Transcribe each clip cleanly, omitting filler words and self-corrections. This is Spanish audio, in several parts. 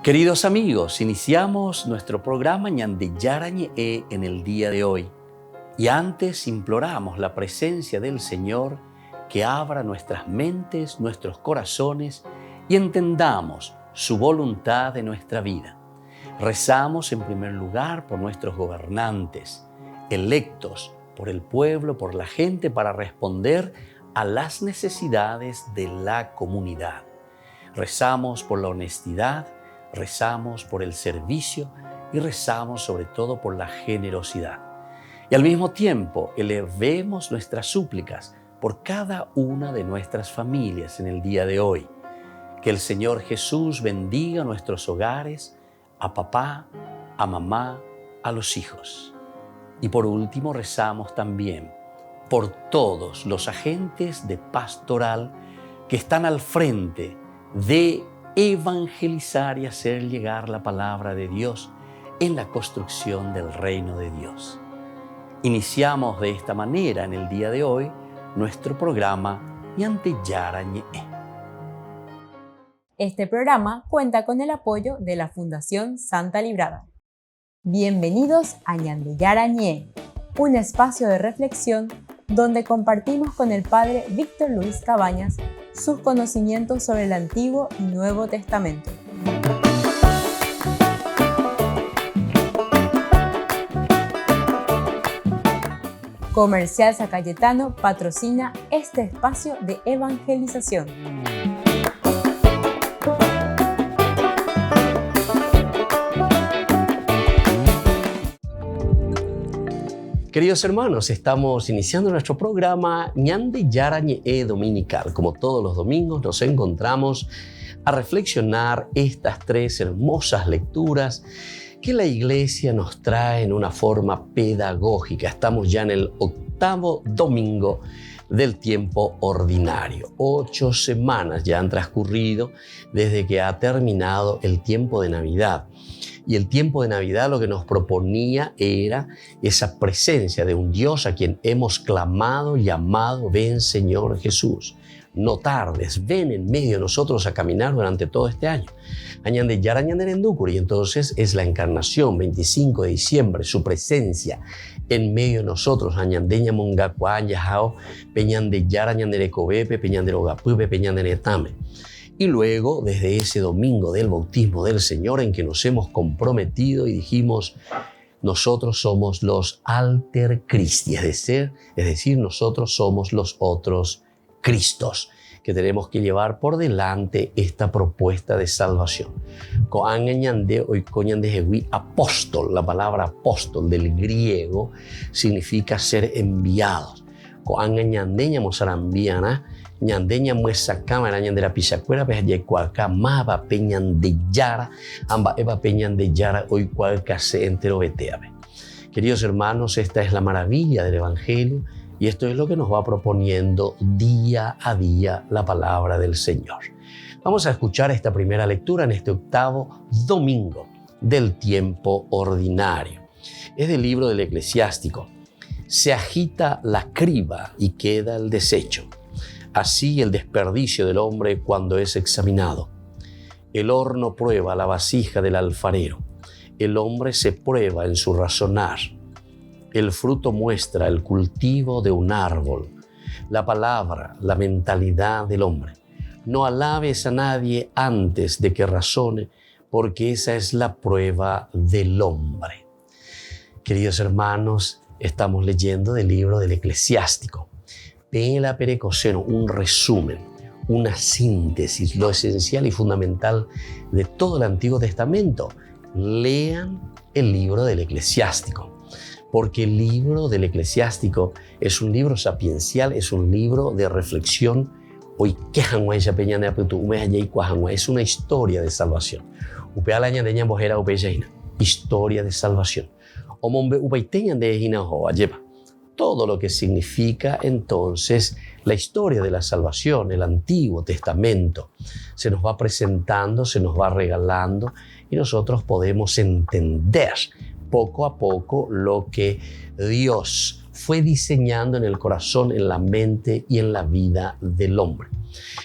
Queridos amigos, iniciamos nuestro programa Ñande Yarañe en el día de hoy. Y antes imploramos la presencia del Señor que abra nuestras mentes, nuestros corazones y entendamos su voluntad de nuestra vida. Rezamos en primer lugar por nuestros gobernantes, electos por el pueblo, por la gente, para responder a las necesidades de la comunidad. Rezamos por la honestidad, rezamos por el servicio y rezamos sobre todo por la generosidad. Y al mismo tiempo elevemos nuestras súplicas por cada una de nuestras familias en el día de hoy. Que el Señor Jesús bendiga nuestros hogares, a papá, a mamá, a los hijos. Y por último rezamos también por todos los agentes de pastoral que están al frente de evangelizar y hacer llegar la palabra de Dios en la construcción del reino de Dios. Iniciamos de esta manera en el día de hoy nuestro programa Ñande Yarañe. Este programa cuenta con el apoyo de la Fundación Santa Librada. Bienvenidos a Ñande Yarañe, un espacio de reflexión donde compartimos con el Padre Víctor Luis Cabañas sus conocimientos sobre el Antiguo y Nuevo Testamento. Comercial San Cayetano patrocina este espacio de evangelización. Queridos hermanos, estamos iniciando nuestro programa Ñande Yarañe dominical. Como todos los domingos nos encontramos a reflexionar estas tres hermosas lecturas que la Iglesia nos trae en una forma pedagógica. Estamos ya en el 8º domingo del tiempo ordinario. 8 semanas ya han transcurrido desde que ha terminado el tiempo de Navidad. Y el tiempo de Navidad lo que nos proponía era esa presencia de un Dios a quien hemos clamado, llamado: ven Señor Jesús, no tardes, ven en medio de nosotros a caminar durante todo este año. Añande Yarañande y entonces es la encarnación, 25 de diciembre, su presencia en medio de nosotros. Añandeña Mongacuá, Yajao, Peñande Yarañande Cobepe, Peñande Logapupe, Peñande Netame. Y luego, desde ese domingo del bautismo del Señor en que nos hemos comprometido y dijimos, nosotros somos los alter Christi, es decir, nosotros somos los otros Cristos, que tenemos que llevar por delante esta propuesta de salvación. Apóstol, la palabra apóstol del griego significa ser enviados. Ñandeña muesa cámara ñandera pisacuera peja cuaca maba peñan de yara amba eva peñan de yara hoy cualca se entero veteave. Queridos hermanos, esta es la maravilla del Evangelio y esto es lo que nos va proponiendo día a día la palabra del Señor. Vamos a escuchar esta primera lectura en este 8º domingo del tiempo ordinario. Es del libro del Eclesiástico. Se agita la criba y queda el desecho. Así el desperdicio del hombre cuando es examinado. El horno prueba la vasija del alfarero. El hombre se prueba en su razonar. El fruto muestra el cultivo de un árbol. La palabra, la mentalidad del hombre. No alabes a nadie antes de que razone, porque esa es la prueba del hombre. Queridos hermanos, estamos leyendo del libro del Eclesiástico. Pela Perecoceno, un resumen, una síntesis, lo esencial y fundamental de todo el Antiguo Testamento. Lean el libro del Eclesiástico, porque el libro del Eclesiástico es un libro sapiencial, es un libro de reflexión. Es una historia de salvación. Historia de salvación. Todo lo que significa entonces la historia de la salvación, el Antiguo Testamento. Se nos va presentando, se nos va regalando y nosotros podemos entender poco a poco lo que Dios fue diseñando en el corazón, en la mente y en la vida del hombre.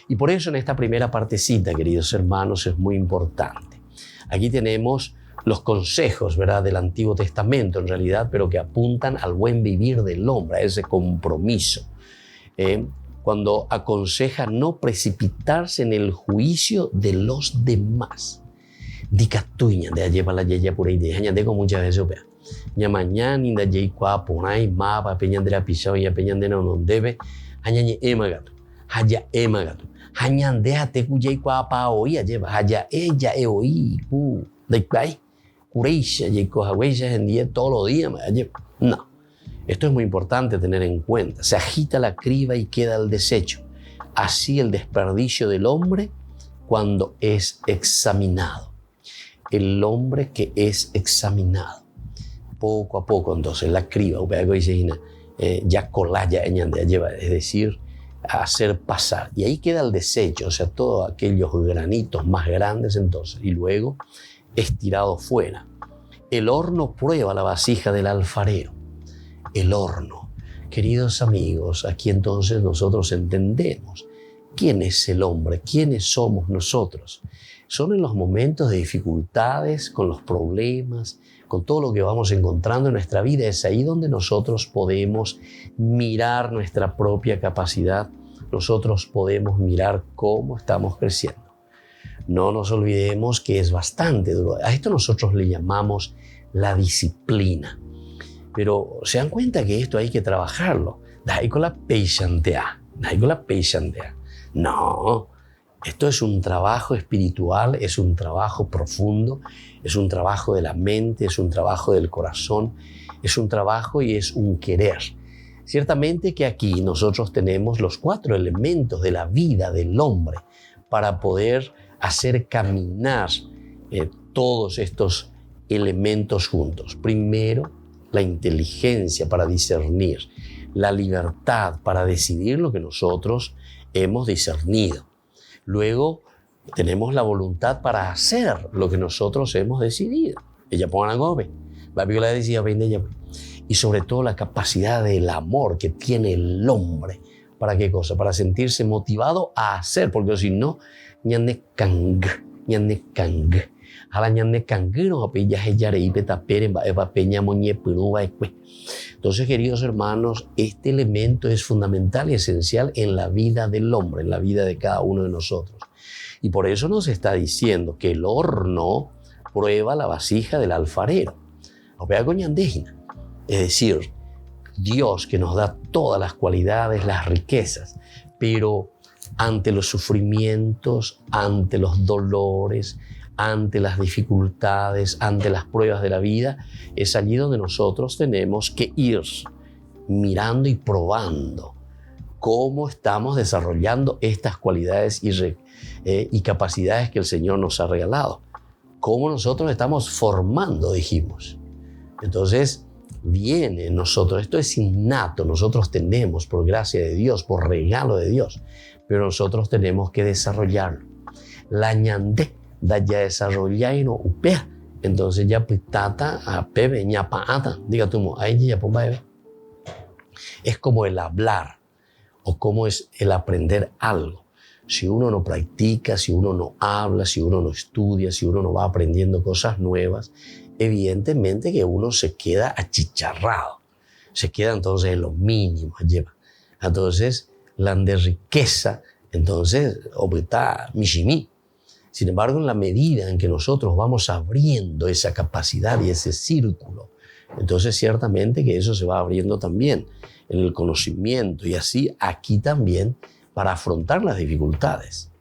Y por eso en esta primera partecita, queridos hermanos, es muy importante. Aquí tenemos los consejos, ¿verdad?, del Antiguo Testamento en realidad, pero que apuntan al buen vivir del hombre, a ese compromiso. Cuando aconseja no precipitarse en el juicio de los demás. Dica tuya de allá para la yaya por ahí, de allá de con muchas veces, vea. Ya mañana inda jay kwa ponai mapa peñan de la pisao y peñan de no debe, allá ni emagato, allá emagato, allá déjate cuyay kwa pa hoy allá, allá ella hoy pu de quay, cureisha y cojahuellas en día todos los días, no. Esto es muy importante tener en cuenta. Se agita la criba y queda el desecho. Así el desperdicio del hombre cuando es examinado. El hombre que es examinado. Poco a poco, entonces, la criba, ya colaya, es decir, hacer pasar. Y ahí queda el desecho, o sea, todos aquellos granitos más grandes, entonces, y luego es tirado fuera. El horno prueba la vasija del alfarero. El horno. Queridos amigos, aquí entonces nosotros entendemos quién es el hombre, quiénes somos nosotros. Son en los momentos de dificultades, con los problemas, con todo lo que vamos encontrando en nuestra vida. Es ahí donde nosotros podemos mirar nuestra propia capacidad. Nosotros podemos mirar cómo estamos creciendo. No nos olvidemos que es bastante duro. A esto nosotros le llamamos la disciplina. Pero se dan cuenta que esto hay que trabajarlo. No, esto es un trabajo espiritual, es un trabajo profundo, es un trabajo de la mente, es un trabajo del corazón, es un trabajo y es un querer. Ciertamente que aquí nosotros tenemos los 4 elementos de la vida del hombre para poder hacer caminar todos estos elementos juntos. Primero, la inteligencia para discernir, la libertad para decidir lo que nosotros hemos discernido. Luego tenemos la voluntad para hacer lo que nosotros hemos decidido. Ella ponga gobe, la decía y sobre todo la capacidad del amor que tiene el hombre. ¿Para qué cosa? Para sentirse motivado a hacer, porque si no, ñane kang. Entonces, queridos hermanos, este elemento es fundamental y esencial en la vida del hombre, en la vida de cada uno de nosotros. Y por eso nos está diciendo que el horno prueba la vasija del alfarero. Es decir, Dios que nos da todas las cualidades, las riquezas, pero ante los sufrimientos, ante los dolores, ante las dificultades, ante las pruebas de la vida, es allí donde nosotros tenemos que ir mirando y probando cómo estamos desarrollando estas cualidades y capacidades que el Señor nos ha regalado. Cómo nosotros estamos formando, dijimos. Entonces, viene en nosotros, esto es innato, nosotros tenemos por gracia de Dios, por regalo de Dios, pero nosotros tenemos que desarrollarlo. La ñandé da ya desarrollar y no upea. Entonces ya pitata a pebe ñapaata, diga tú, ahí ya pomba. Es como el hablar o como es el aprender algo. Si uno no practica, si uno no habla, si uno no estudia, si uno no va aprendiendo cosas nuevas, evidentemente que uno se queda achicharrado, se queda entonces en lo mínimo. Entonces, la de riqueza, entonces, obita mishimi. Sin embargo, en la medida en que nosotros vamos abriendo esa capacidad y ese círculo, entonces ciertamente que eso se va abriendo también en el conocimiento y así aquí también para afrontar las dificultades.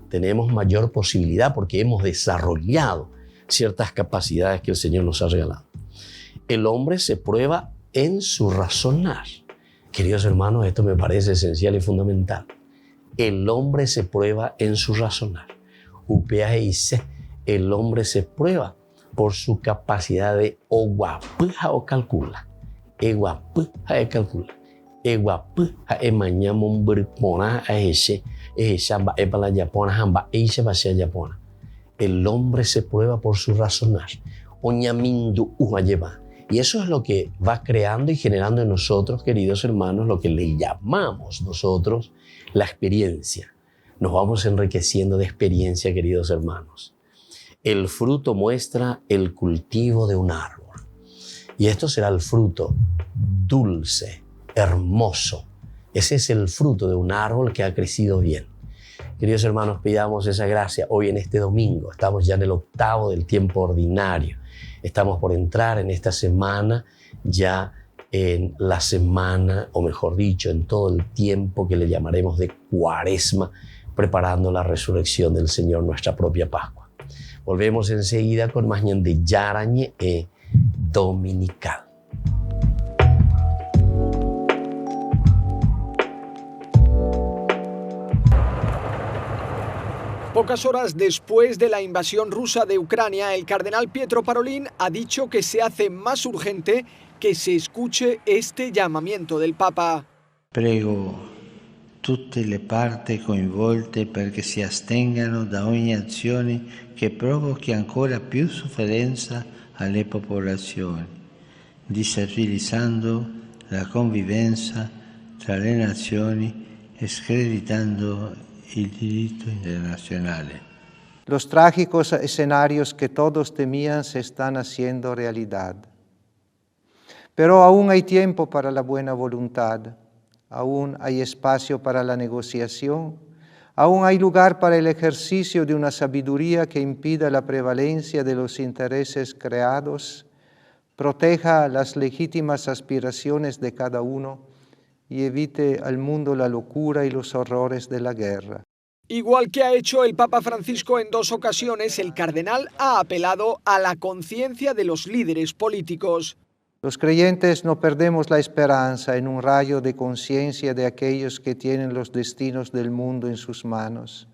Tenemos mayor posibilidad porque hemos desarrollado ciertas capacidades que el Señor nos ha regalado. El hombre se prueba en su razonar. Queridos hermanos, esto me parece esencial y fundamental. El hombre se prueba en su razonar. Upea dice, el hombre se prueba por su capacidad de oguapuja o calcula. Eguapuja e calcula. Eguapuja e mañamon bripona a ese shamba e para la yapona hamba e se va a ser yapona. El hombre se prueba por su razonar. Oñamindu lleva. Y eso es lo que va creando y generando en nosotros, queridos hermanos, lo que le llamamos nosotros la experiencia. Nos vamos enriqueciendo de experiencia, queridos hermanos. El fruto muestra el cultivo de un árbol. Y esto será el fruto dulce, hermoso. Ese es el fruto de un árbol que ha crecido bien. Queridos hermanos, pidamos esa gracia hoy en este domingo. Estamos ya en el octavo del tiempo ordinario. Estamos por entrar en esta semana, ya en la semana, o mejor dicho, en todo el tiempo que le llamaremos de Cuaresma, preparando la resurrección del Señor, nuestra propia Pascua. Volvemos enseguida con más Ñandillara Ñe dominical. Pocas horas después de la invasión rusa de Ucrania, el cardenal Pietro Parolin ha dicho que se hace más urgente que se escuche este llamamiento del Papa. Prego tutte le parti coinvolte perché si astengano da ogni azione che provochi ancora più sofferenza alle popolazioni, destabilizzando la convivenza tra le nazioni e screditando el derecho internacional. Los trágicos escenarios que todos temían se están haciendo realidad. Pero aún hay tiempo para la buena voluntad, aún hay espacio para la negociación, aún hay lugar para el ejercicio de una sabiduría que impida la prevalencia de los intereses creados, proteja las legítimas aspiraciones de cada uno y evite al mundo la locura y los horrores de la guerra. Igual que ha hecho el Papa Francisco en 2 ocasiones, el cardenal ha apelado a la conciencia de los líderes políticos. Los creyentes no perdemos la esperanza en un rayo de conciencia de aquellos que tienen los destinos del mundo en sus manos.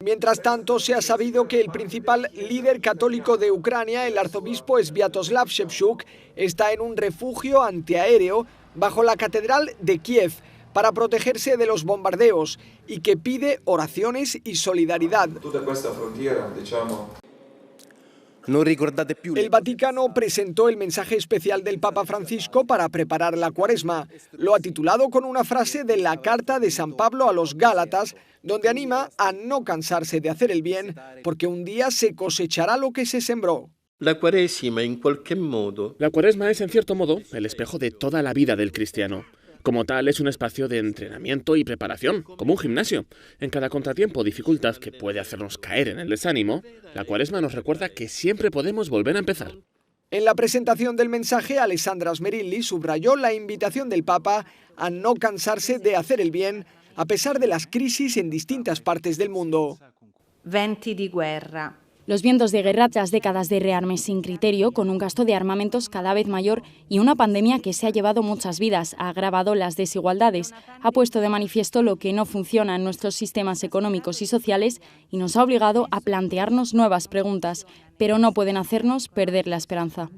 Mientras tanto, se ha sabido que el principal líder católico de Ucrania, el arzobispo Sviatoslav Shevchuk, está en un refugio antiaéreo bajo la catedral de Kiev para protegerse de los bombardeos y que pide oraciones y solidaridad. El Vaticano presentó el mensaje especial del Papa Francisco para preparar la Cuaresma. Lo ha titulado con una frase de la carta de San Pablo a los Gálatas, donde anima a no cansarse de hacer el bien, porque un día se cosechará lo que se sembró. La Cuaresma, es, en cierto modo, el espejo de toda la vida del cristiano. Como tal, es un espacio de entrenamiento y preparación, como un gimnasio. En cada contratiempo o dificultad que puede hacernos caer en el desánimo, la Cuaresma nos recuerda que siempre podemos volver a empezar. En la presentación del mensaje, Alessandra Smerilli subrayó la invitación del Papa a no cansarse de hacer el bien, a pesar de las crisis en distintas partes del mundo. Venti di guerra. Los vientos de guerra tras décadas de rearmes sin criterio, con un gasto de armamentos cada vez mayor y una pandemia que se ha llevado muchas vidas, ha agravado las desigualdades, ha puesto de manifiesto lo que no funciona en nuestros sistemas económicos y sociales y nos ha obligado a plantearnos nuevas preguntas, pero no pueden hacernos perder la esperanza.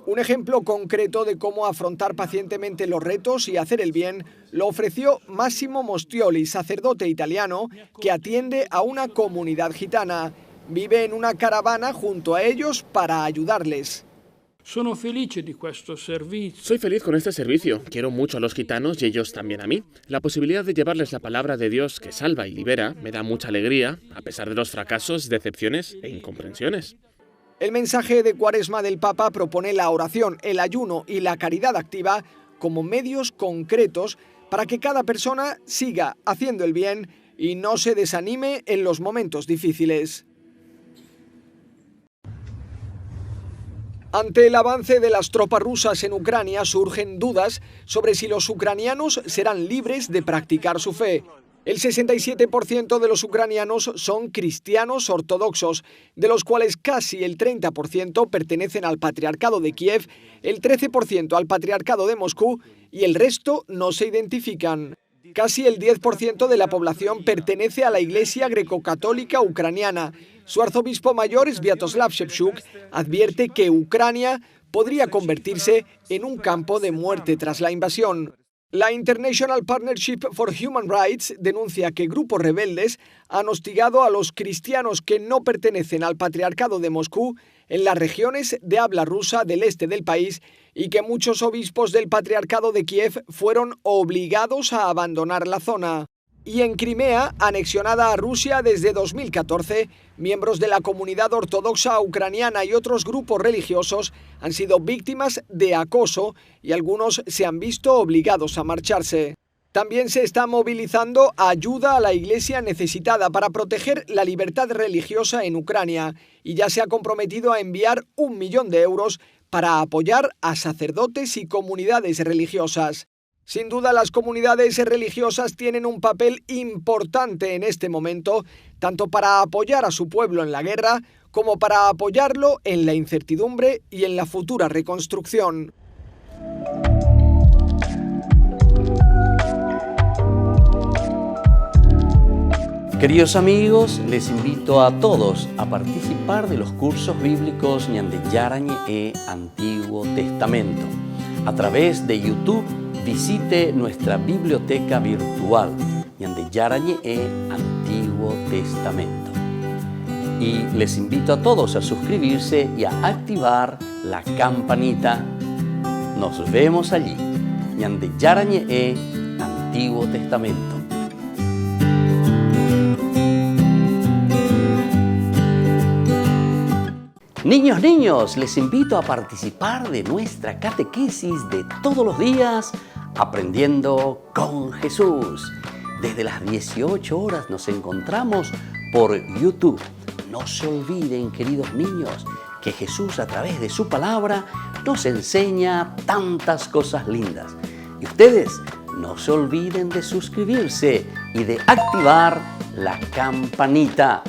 Un ejemplo concreto de cómo afrontar pacientemente los retos y hacer el bien lo ofreció Massimo Mostioli, sacerdote italiano que atiende a una comunidad gitana. Vive en una caravana junto a ellos para ayudarles. Soy feliz con este servicio. Quiero mucho a los gitanos y ellos también a mí. La posibilidad de llevarles la palabra de Dios que salva y libera me da mucha alegría, a pesar de los fracasos, decepciones e incomprensiones. El mensaje de Cuaresma del Papa propone la oración, el ayuno y la caridad activa como medios concretos para que cada persona siga haciendo el bien y no se desanime en los momentos difíciles. Ante el avance de las tropas rusas en Ucrania surgen dudas sobre si los ucranianos serán libres de practicar su fe. El 67% de los ucranianos son cristianos ortodoxos, de los cuales casi el 30% pertenecen al Patriarcado de Kiev, el 13% al Patriarcado de Moscú y el resto no se identifican. Casi el 10% de la población pertenece a la Iglesia greco-católica ucraniana. Su arzobispo mayor, Sviatoslav Shevchuk, advierte que Ucrania podría convertirse en un campo de muerte tras la invasión. La International Partnership for Human Rights denuncia que grupos rebeldes han hostigado a los cristianos que no pertenecen al Patriarcado de Moscú en las regiones de habla rusa del este del país y que muchos obispos del Patriarcado de Kiev fueron obligados a abandonar la zona. Y en Crimea, anexionada a Rusia desde 2014, miembros de la comunidad ortodoxa ucraniana y otros grupos religiosos han sido víctimas de acoso y algunos se han visto obligados a marcharse. También se está movilizando ayuda a la iglesia necesitada para proteger la libertad religiosa en Ucrania y ya se ha comprometido a enviar 1 millón de euros para apoyar a sacerdotes y comunidades religiosas. Sin duda, las comunidades religiosas tienen un papel importante en este momento, tanto para apoyar a su pueblo en la guerra, como para apoyarlo en la incertidumbre y en la futura reconstrucción. Queridos amigos, les invito a todos a participar de los cursos bíblicos Ñande Yarañe e Antiguo Testamento. A través de YouTube, visite nuestra biblioteca virtual Ñande Yarañe e Antiguo Testamento. Y les invito a todos a suscribirse y a activar la campanita. Nos vemos allí. Ñande Yarañe e Antiguo Testamento. Niños, les invito a participar de nuestra catequesis de todos los días, Aprendiendo con Jesús. Desde las 18 horas nos encontramos por YouTube. No se olviden, queridos niños, que Jesús a través de su palabra nos enseña tantas cosas lindas. Y ustedes no se olviden de suscribirse y de activar la campanita.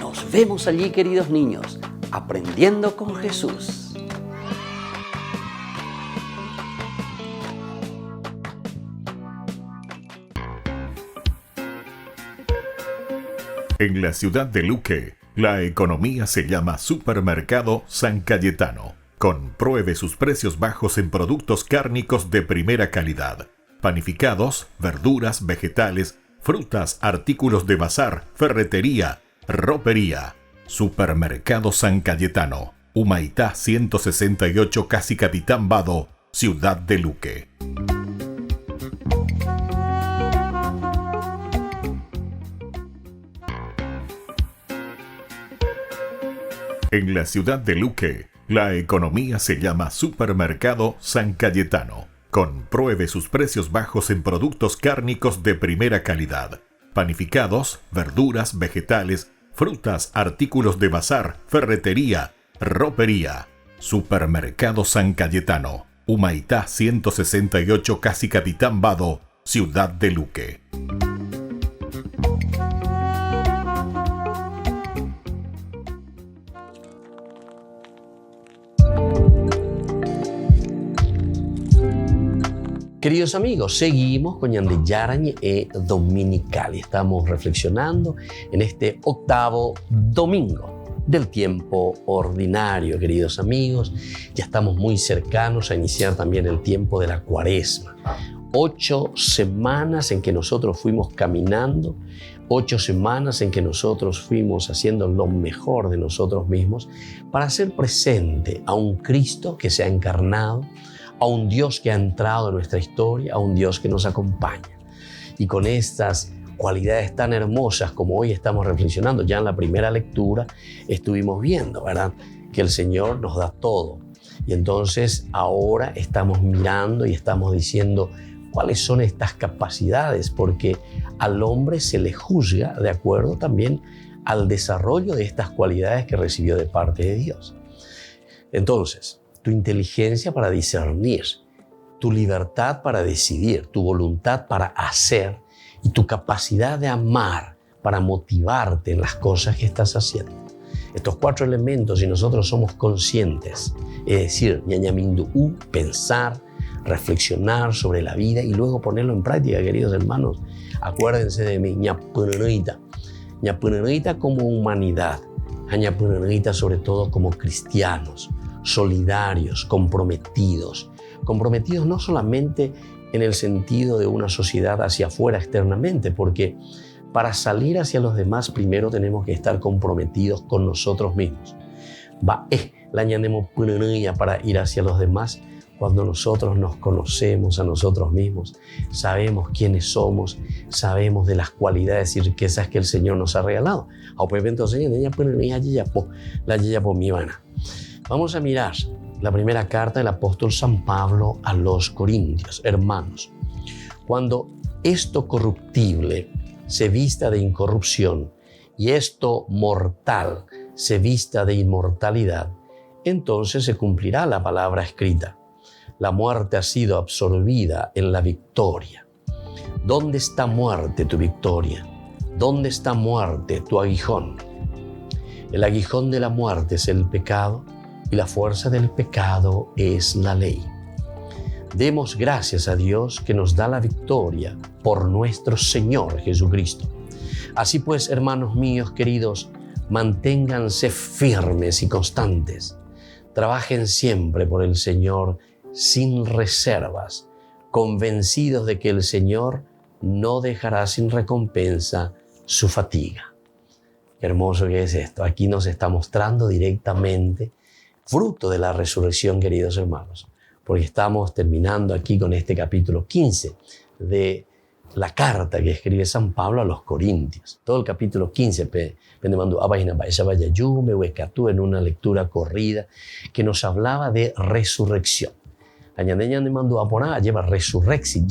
Nos vemos allí, queridos niños. Aprendiendo con Jesús. En la ciudad de Luque, la economía se llama Supermercado San Cayetano. Compruebe sus precios bajos en productos cárnicos de primera calidad. Panificados, verduras, vegetales, frutas, artículos de bazar, ferretería, ropería. Supermercado San Cayetano, Humaitá 168, Casi Capitán Vado, Ciudad de Luque. En la ciudad de Luque, la economía se llama Supermercado San Cayetano. Compruebe sus precios bajos en productos cárnicos de primera calidad. Panificados, verduras, vegetales, frutas, artículos de bazar, ferretería, ropería. Supermercado San Cayetano, Humaitá 168, Casi Capitán Vado, Ciudad de Luque. Queridos amigos, seguimos con Ñande Yarañe e Dominical y estamos reflexionando en este 8º domingo del tiempo ordinario, queridos amigos. Ya estamos muy cercanos a iniciar también el tiempo de la Cuaresma. 8 semanas en que nosotros fuimos caminando, 8 semanas en que nosotros fuimos haciendo lo mejor de nosotros mismos para hacer presente a un Cristo que se ha encarnado, a un Dios que ha entrado en nuestra historia, a un Dios que nos acompaña. Y con estas cualidades tan hermosas como hoy estamos reflexionando, ya en la primera lectura estuvimos viendo, ¿verdad?, que el Señor nos da todo. Y entonces ahora estamos mirando y estamos diciendo cuáles son estas capacidades, porque al hombre se le juzga de acuerdo también al desarrollo de estas cualidades que recibió de parte de Dios. Entonces, tu inteligencia para discernir, tu libertad para decidir, tu voluntad para hacer y tu capacidad de amar para motivarte en las cosas que estás haciendo. Estos 4 elementos, si nosotros somos conscientes, es decir, ñañamindu'u, pensar, reflexionar sobre la vida y luego ponerlo en práctica, queridos hermanos, acuérdense de mí, ñapunenuita como humanidad, ñapunenuita sobre todo como cristianos, solidarios, comprometidos no solamente en el sentido de una sociedad hacia afuera externamente, porque para salir hacia los demás primero tenemos que estar comprometidos con nosotros mismos. La ñanemo punenuya para ir hacia los demás, Cuando nosotros nos conocemos a nosotros mismos, sabemos quiénes somos, sabemos de las cualidades y riquezas que el Señor nos ha regalado. Vamos a mirar la primera carta del apóstol San Pablo a los Corintios. Hermanos, cuando esto corruptible se vista de incorrupción y esto mortal se vista de inmortalidad, entonces se cumplirá la palabra escrita. La muerte ha sido absorbida en la victoria. ¿Dónde está muerte tu victoria? ¿Dónde está muerte tu aguijón? El aguijón de la muerte es el pecado y la fuerza del pecado es la ley. Demos gracias a Dios que nos da la victoria por nuestro Señor Jesucristo. Así pues, hermanos míos queridos, manténganse firmes y constantes. Trabajen siempre por el Señor sin reservas, convencidos de que el Señor no dejará sin recompensa su fatiga. Qué hermoso que es esto. Aquí nos está mostrando directamente fruto de la resurrección, queridos hermanos, porque estamos terminando aquí con este capítulo 15 de la carta que escribe San Pablo a los Corintios. Todo el capítulo 15 en una lectura corrida que nos hablaba de resurrección. Lleva resurrexi,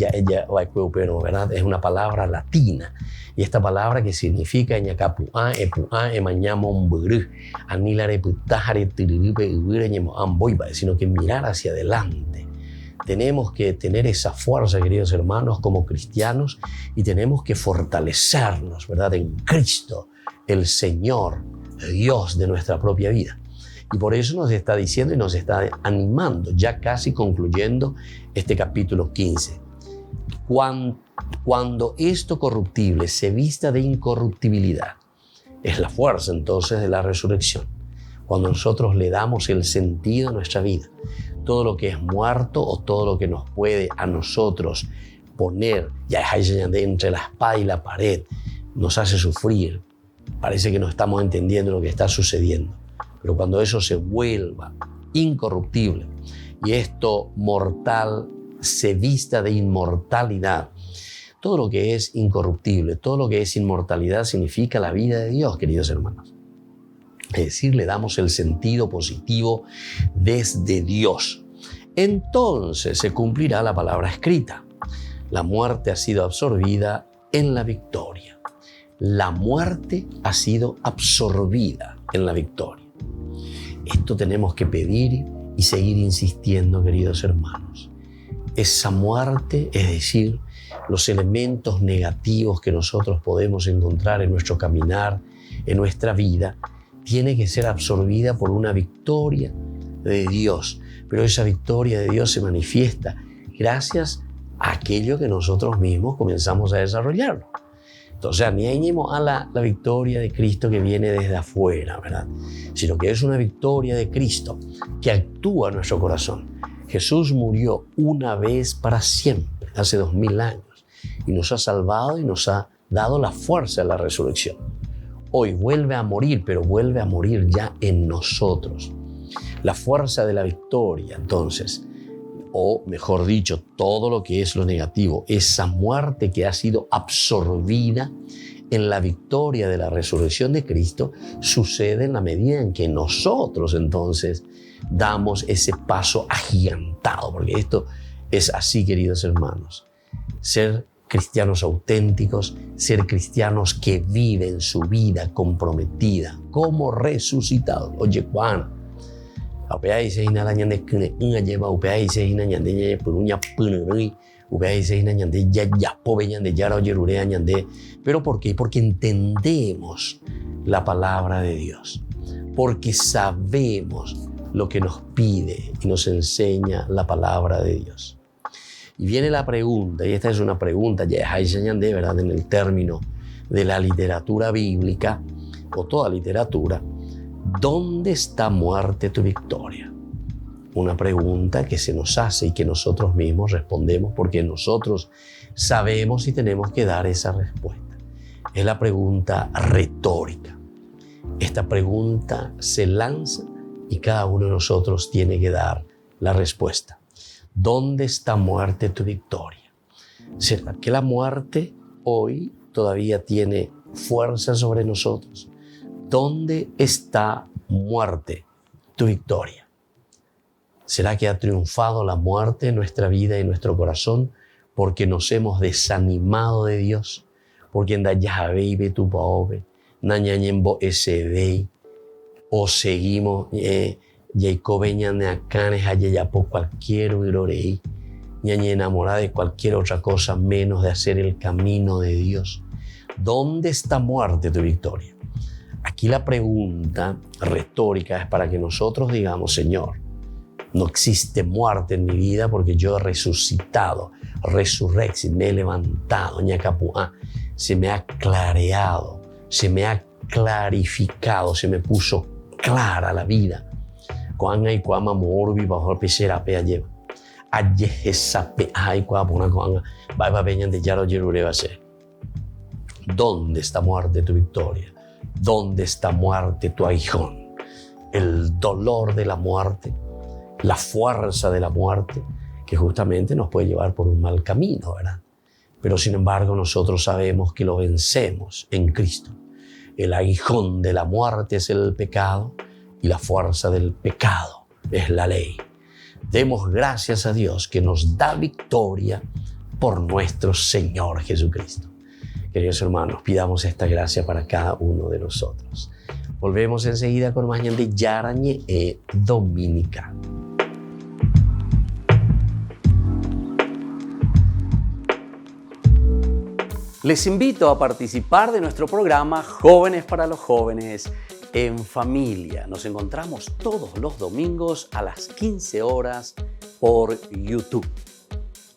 ¿verdad? Es una palabra latina. Y esta palabra que significa sino que mirar hacia adelante. Tenemos que tener esa fuerza, queridos hermanos, como cristianos, y tenemos que fortalecernos, ¿verdad?, en Cristo, el Señor, Dios de nuestra propia vida. Y por eso nos está diciendo y nos está animando, ya casi concluyendo este capítulo 15. Cuando esto corruptible se vista de incorruptibilidad, es la fuerza entonces de la resurrección. Cuando nosotros le damos el sentido a nuestra vida, todo lo que es muerto o todo lo que nos puede a nosotros poner ya entre la espada y la pared, nos hace sufrir. Parece que no estamos entendiendo lo que está sucediendo. Pero cuando eso se vuelva incorruptible y esto mortal se vista de inmortalidad, todo lo que es incorruptible, todo lo que es inmortalidad significa la vida de Dios, queridos hermanos. Es decir, le damos el sentido positivo desde Dios. Entonces se cumplirá la palabra escrita. La muerte ha sido absorbida en la victoria. La muerte ha sido absorbida en la victoria. Esto tenemos que pedir y seguir insistiendo, queridos hermanos. Esa muerte, es decir, los elementos negativos que nosotros podemos encontrar en nuestro caminar, en nuestra vida, tiene que ser absorbida por una victoria de Dios. Pero esa victoria de Dios se manifiesta gracias a aquello que nosotros mismos comenzamos a desarrollarlo. Entonces, ni añimo a la victoria de Cristo que viene desde afuera, ¿verdad? Sino que es una victoria de Cristo que actúa en nuestro corazón. Jesús murió una vez para siempre, hace 2000 años, y nos ha salvado y nos ha dado la fuerza de la resurrección. Hoy vuelve a morir, pero vuelve a morir ya en nosotros. La fuerza de la victoria, entonces, o mejor dicho, todo lo que es lo negativo, esa muerte que ha sido absorbida en la victoria de la resurrección de Cristo, sucede en la medida en que nosotros entonces damos ese paso agigantado, porque esto es así, queridos hermanos. Ser cristianos auténticos, ser cristianos que viven su vida comprometida como resucitados. Oye, Juan, ¿pero por qué? Porque entendemos la palabra de Dios, porque sabemos lo que nos pide y nos enseña la palabra de Dios. Y viene la pregunta, y esta es una pregunta, ¿verdad?, en el término de la literatura bíblica, o toda literatura, ¿dónde está muerte tu victoria? Una pregunta que se nos hace y que nosotros mismos respondemos porque nosotros sabemos y tenemos que dar esa respuesta. Es la pregunta retórica. Esta pregunta se lanza y cada uno de nosotros tiene que dar la respuesta. ¿Dónde está muerte tu victoria? ¿Será que la muerte hoy todavía tiene fuerza sobre nosotros? ¿Dónde está muerte tu victoria? ¿Será que ha triunfado la muerte en nuestra vida y en nuestro corazón porque nos hemos desanimado de Dios? Porque anda ya ve tu pobre, nañañembo ese ve, o seguimos Jacobeña neacanes allá por cualquier urorei, ñañe enamorada de cualquier otra cosa menos de hacer el camino de Dios. ¿Dónde está muerte tu victoria? Aquí la pregunta retórica es para que nosotros digamos, Señor, no existe muerte en mi vida porque yo he resucitado, resurrexit, me he levantado, ñacapuá, se me ha clareado, se me ha clarificado, se me puso clara la vida. Cuán hay cuama morbi bajo el pisera pea lleva. Aye sape hay cuapuna cuán va a peñan de yaro yerureba se. ¿Dónde está muerte tu victoria? ¿Dónde está muerte tu aguijón? El dolor de la muerte, la fuerza de la muerte, que justamente nos puede llevar por un mal camino, ¿verdad? Pero sin embargo nosotros sabemos que lo vencemos en Cristo. El aguijón de la muerte es el pecado y la fuerza del pecado es la ley. Demos gracias a Dios que nos da victoria por nuestro Señor Jesucristo. Queridos hermanos, pidamos esta gracia para cada uno de nosotros. Volvemos enseguida con más de Yarañe e Dominica. Les invito a participar de nuestro programa Jóvenes para los Jóvenes en Familia. Nos encontramos todos los domingos a las 15 horas por YouTube.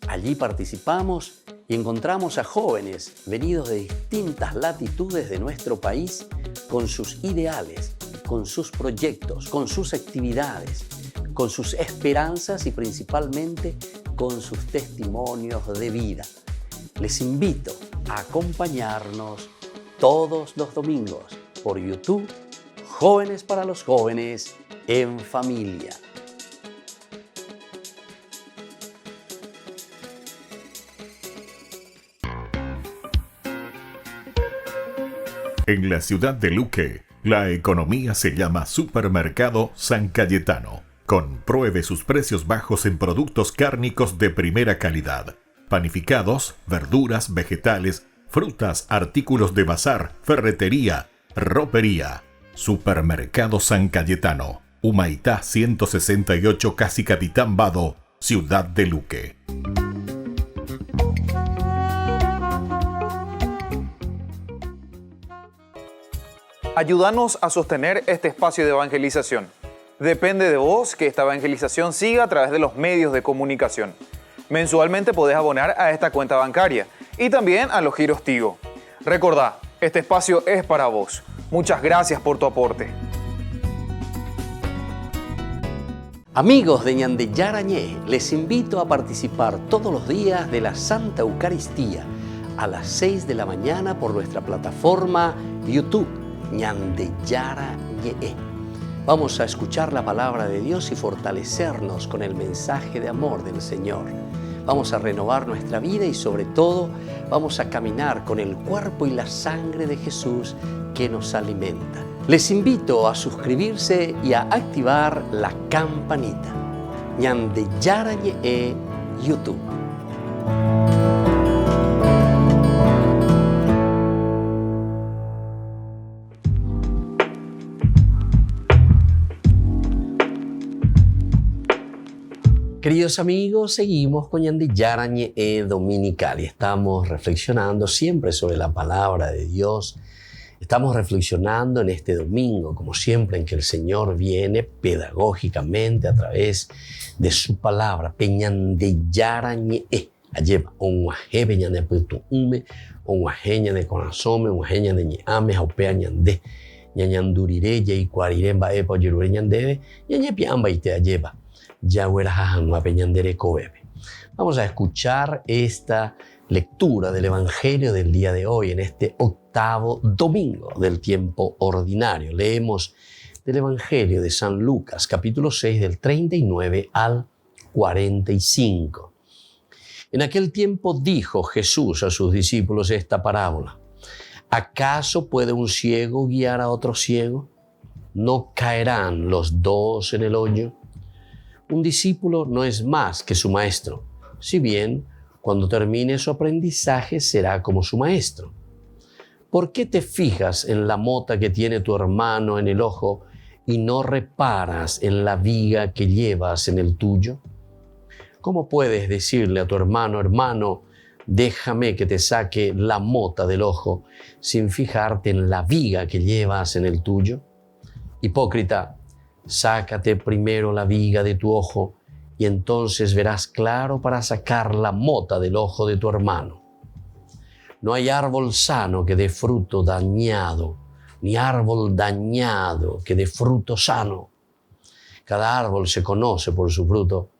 Allí participamos y encontramos a jóvenes venidos de distintas latitudes de nuestro país con sus ideales, con sus proyectos, con sus actividades, con sus esperanzas y principalmente con sus testimonios de vida. Les invito a acompañarnos todos los domingos por YouTube, Jóvenes para los Jóvenes en Familia. En la ciudad de Luque, la economía se llama Supermercado San Cayetano. Compruebe sus precios bajos en productos cárnicos de primera calidad. Panificados, verduras, vegetales, frutas, artículos de bazar, ferretería, ropería. Supermercado San Cayetano, Humaitá 168, Casi Capitán Vado, Ciudad de Luque. Ayúdanos a sostener este espacio de evangelización. Depende de vos que esta evangelización siga a través de los medios de comunicación. Mensualmente podés abonar a esta cuenta bancaria y también a los giros Tigo. Recordá, este espacio es para vos. Muchas gracias por tu aporte. Amigos de Ñande Yarañé, les invito a participar todos los días de la Santa Eucaristía a las 6 de la mañana por nuestra plataforma YouTube, Ñande Yarañé. Vamos a escuchar la palabra de Dios y fortalecernos con el mensaje de amor del Señor. Vamos a renovar nuestra vida y sobre todo vamos a caminar con el cuerpo y la sangre de Jesús que nos alimenta. Les invito a suscribirse y a activar la campanita. Ñande Yarañé YouTube. Queridos amigos, seguimos con Ñande Yarañé Dominical y estamos reflexionando siempre sobre la palabra de Dios. Estamos reflexionando en este domingo, como siempre, en que el Señor viene pedagógicamente a través de su palabra. Ñande Yarañé, alleva, onguaje peñande putu ume, onguaje ñande conasome, onguaje ñande ñame, jaupea ñande, ñañandurire, yaicuarire, mbaepa, oyerure ñandebe, ñañe piamba y te alleva. Vamos a escuchar esta lectura del Evangelio del día de hoy, en este octavo domingo del tiempo ordinario. Leemos del Evangelio de San Lucas, capítulo 6, del 39 al 45. En aquel tiempo dijo Jesús a sus discípulos esta parábola. ¿Acaso puede un ciego guiar a otro ciego? ¿No caerán los dos en el hoyo? Un discípulo no es más que su maestro, si bien cuando termine su aprendizaje será como su maestro. ¿Por qué te fijas en la mota que tiene tu hermano en el ojo y no reparas en la viga que llevas en el tuyo? ¿Cómo puedes decirle a tu hermano, hermano, déjame que te saque la mota del ojo sin fijarte en la viga que llevas en el tuyo? Hipócrita, sácate primero la viga de tu ojo y entonces verás claro para sacar la mota del ojo de tu hermano. No hay árbol sano que dé fruto dañado, ni árbol dañado que dé fruto sano. Cada árbol se conoce por su fruto,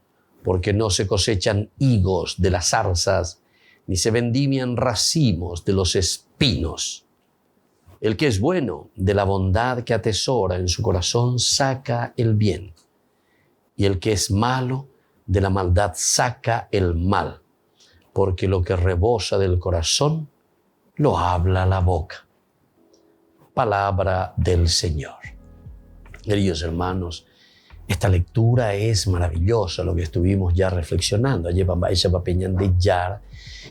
porque no se cosechan higos de las zarzas, ni se vendimian racimos de los espinos. El que es bueno, de la bondad que atesora en su corazón, saca el bien. Y el que es malo, de la maldad saca el mal. Porque lo que rebosa del corazón, lo habla la boca. Palabra del Señor. Queridos hermanos, esta lectura es maravillosa, lo que estuvimos ya reflexionando. Ayer esa papeñan de yar,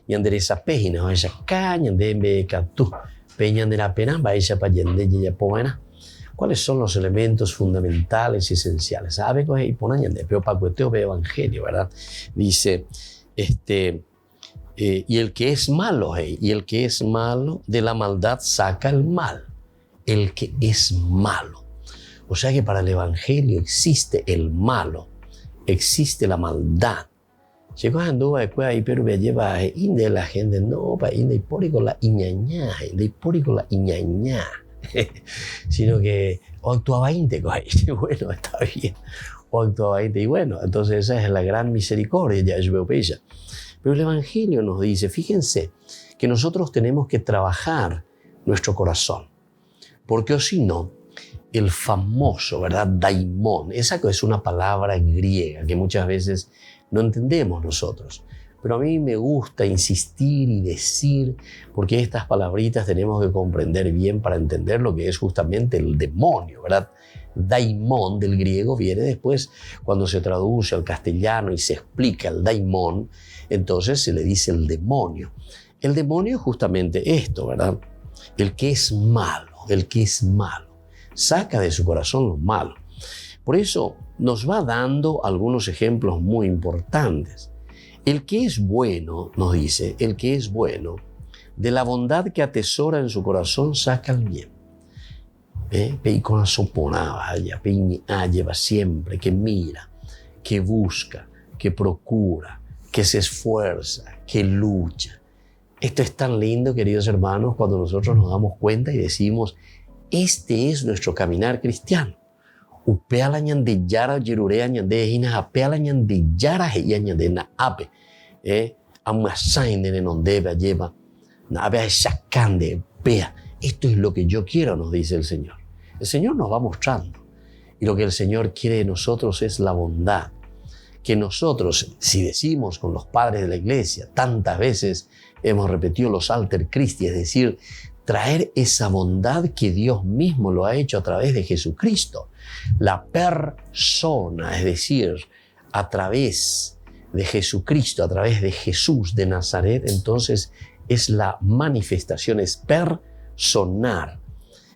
y esa página, esa caña de catú. Peñan de la pena, esa payende y poena. ¿Cuáles son los elementos fundamentales y esenciales? ¿Sabe qué es? Y ponen de peo para cueteo de evangelio, ¿verdad? Dice, y el que es malo, y el que es malo de la maldad saca el mal. El que es malo. O sea que para el evangelio existe el malo, existe la maldad. Llegó a anduva después ahí, pero me lleva inde la gente, no, para inde por con la iñañá, inde por con la iñañá. Sino que o actuaba inte, bueno, está bien, o actuaba inte, y bueno, entonces esa es la gran misericordia, ya yo veo ella. Pero el evangelio nos dice, fíjense, que nosotros tenemos que trabajar nuestro corazón, porque o si no, el famoso, ¿verdad? Daimón, esa es una palabra griega que muchas veces no entendemos nosotros. Pero a mí me gusta insistir y decir, porque estas palabritas tenemos que comprender bien para entender lo que es justamente el demonio, ¿verdad? Daimón del griego viene después, cuando se traduce al castellano y se explica el daimón, entonces se le dice el demonio. El demonio es justamente esto, ¿verdad? El que es malo, saca de su corazón lo malo. Por eso nos va dando algunos ejemplos muy importantes. El que es bueno, nos dice, el que es bueno, de la bondad que atesora en su corazón saca el bien. Con la soponaba, lleva siempre, que mira, que busca, que procura, que se esfuerza, que lucha. Esto es tan lindo, queridos hermanos, cuando nosotros nos damos cuenta y decimos, este es nuestro caminar cristiano. Upeala ñande yara yirurea ñande hina apeala ñande yara heya ñande na ape. Amasain de nondeba lleva na ape sacande pea. Esto es lo que yo quiero, nos dice el Señor. El Señor nos va mostrando. Y lo que el Señor quiere de nosotros es la bondad. Que nosotros, si decimos con los padres de la iglesia, tantas veces hemos repetido los alter Christi, es decir, traer esa bondad que Dios mismo lo ha hecho a través de Jesucristo. La persona, es decir, a través de Jesucristo, a través de Jesús de Nazaret, entonces es la manifestación, es personar,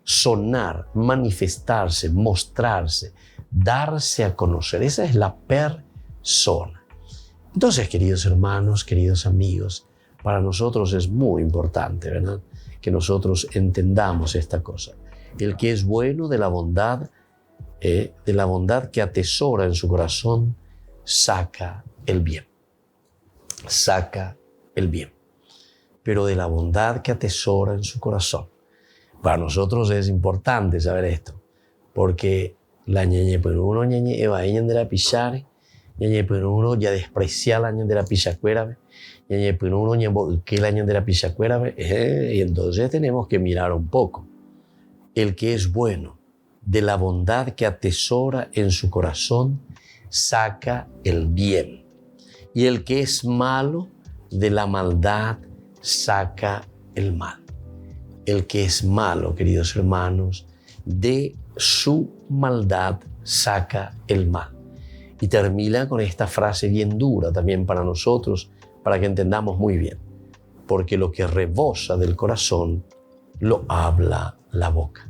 sonar, manifestarse, mostrarse, darse a conocer. Esa es la persona. Entonces, queridos hermanos, queridos amigos, para nosotros es muy importante, ¿verdad?, que nosotros entendamos esta cosa. El que es bueno de la bondad que atesora en su corazón, saca el bien. Saca el bien. Pero de la bondad que atesora en su corazón. Para nosotros es importante saber esto, porque la ñeñe pero uno ñeñe eva ñeñe de la pichare, ñeñe pero uno ya desprecia la ñeñe de la pichacuera, ñeñe pero uno ñeñe que la ñeñe de la pichacuera, y entonces tenemos que mirar un poco. El que es bueno, de la bondad que atesora en su corazón, saca el bien. Y el que es malo de la maldad saca el mal. El que es malo, queridos hermanos, de su maldad saca el mal. Y termina con esta frase bien dura también para nosotros, para que entendamos muy bien. Porque lo que rebosa del corazón, lo habla la boca.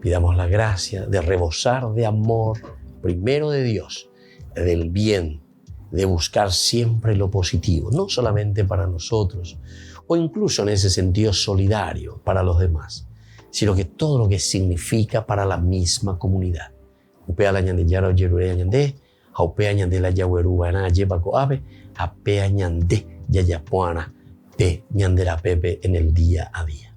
Pidamos la gracia de rebosar de amor, primero de Dios, del bien, de buscar siempre lo positivo, no solamente para nosotros, o incluso en ese sentido solidario para los demás, sino que todo lo que significa para la misma comunidad. Upea la ñande yara oyerure ñande, haupea ñande la yaweruba na lleva coabe, apea ñande yayapuana, pe ñandera pepe en el día a día.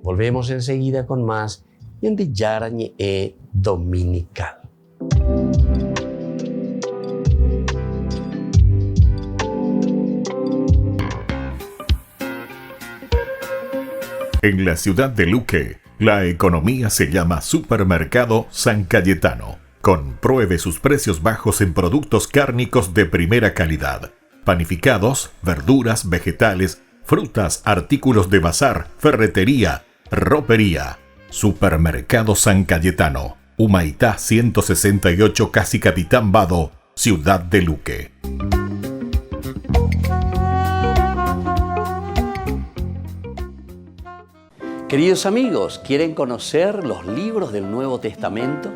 Volvemos enseguida con más ñande yara ñe dominical. En la ciudad de Luque, la economía se llama Supermercado San Cayetano. Compruebe sus precios bajos en productos cárnicos de primera calidad. Panificados, verduras, vegetales, frutas, artículos de bazar, ferretería, ropería. Supermercado San Cayetano, Humaitá 168, Casi Capitán Vado, ciudad de Luque. Queridos amigos, ¿quieren conocer los libros del Nuevo Testamento?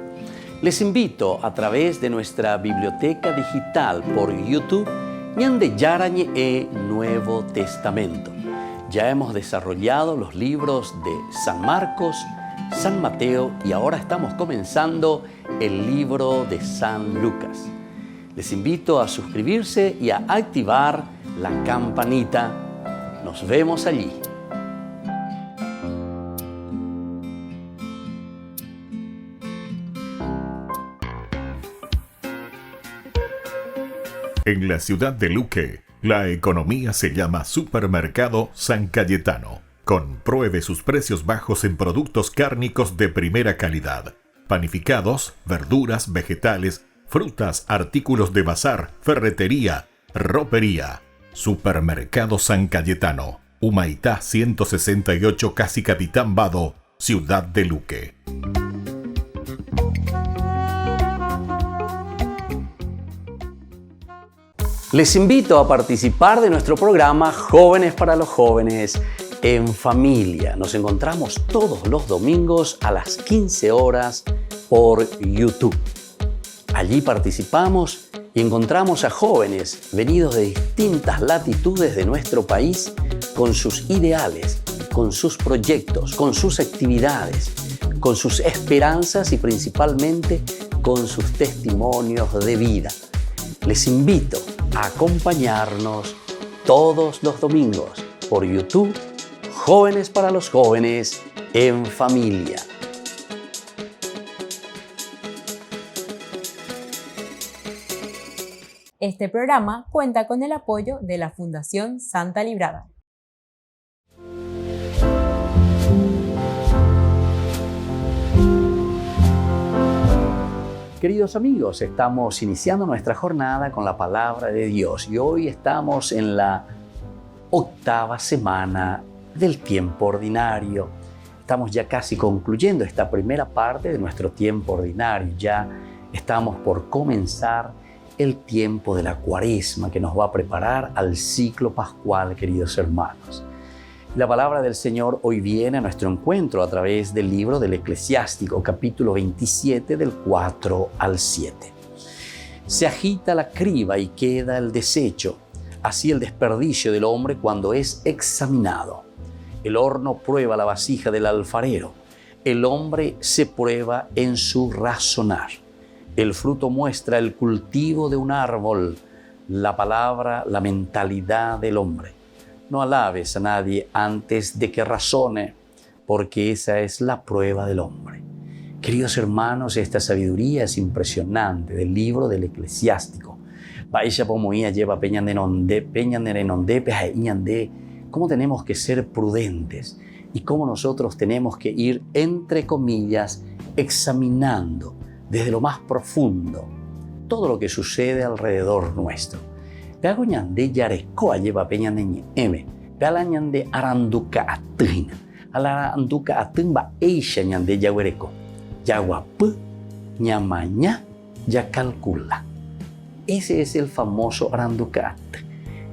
Les invito a través de nuestra biblioteca digital por YouTube, ñande yarañe Nuevo Testamento. Ya hemos desarrollado los libros de San Marcos, San Mateo y ahora estamos comenzando el libro de San Lucas. Les invito a suscribirse y a activar la campanita. Nos vemos allí. En la ciudad de Luque, la economía se llama Supermercado San Cayetano. Compruebe sus precios bajos en productos cárnicos de primera calidad. Panificados, verduras, vegetales, frutas, artículos de bazar, ferretería, ropería. Supermercado San Cayetano, Humaitá 168, Casi Capitán Vado, ciudad de Luque. Les invito a participar de nuestro programa Jóvenes para los Jóvenes en Familia. Nos encontramos todos los domingos a las 15 horas por YouTube. Allí participamos y encontramos a jóvenes venidos de distintas latitudes de nuestro país con sus ideales, con sus proyectos, con sus actividades, con sus esperanzas y principalmente con sus testimonios de vida. Les invito a acompañarnos todos los domingos por YouTube, Jóvenes para los Jóvenes en Familia. Este programa cuenta con el apoyo de la Fundación Santa Librada. Queridos amigos, estamos iniciando nuestra jornada con la palabra de Dios y hoy estamos en la 8ª semana del tiempo ordinario. Estamos ya casi concluyendo esta primera parte de nuestro tiempo ordinario. Ya estamos por comenzar el tiempo de la Cuaresma que nos va a preparar al ciclo pascual, queridos hermanos. La palabra del Señor hoy viene a nuestro encuentro a través del libro del Eclesiástico, capítulo 27, del 4 al 7. Se agita la criba y queda el desecho, así el desperdicio del hombre cuando es examinado. El horno prueba la vasija del alfarero, el hombre se prueba en su razonar. El fruto muestra el cultivo de un árbol, la palabra, la mentalidad del hombre. No alabes a nadie antes de que razone, porque esa es la prueba del hombre. Queridos hermanos, esta sabiduría es impresionante del libro del Eclesiástico. Cómo tenemos que ser prudentes y cómo nosotros tenemos que ir, entre comillas, examinando desde lo más profundo todo lo que sucede alrededor nuestro. Peago ñande yarekoa lleva peña de eme, peala ñande aranduka atina, aranduka atimba eisha ñande yaguereco, yaguapu, ñamaña, ya calcula. Ese es el famoso aranduka at.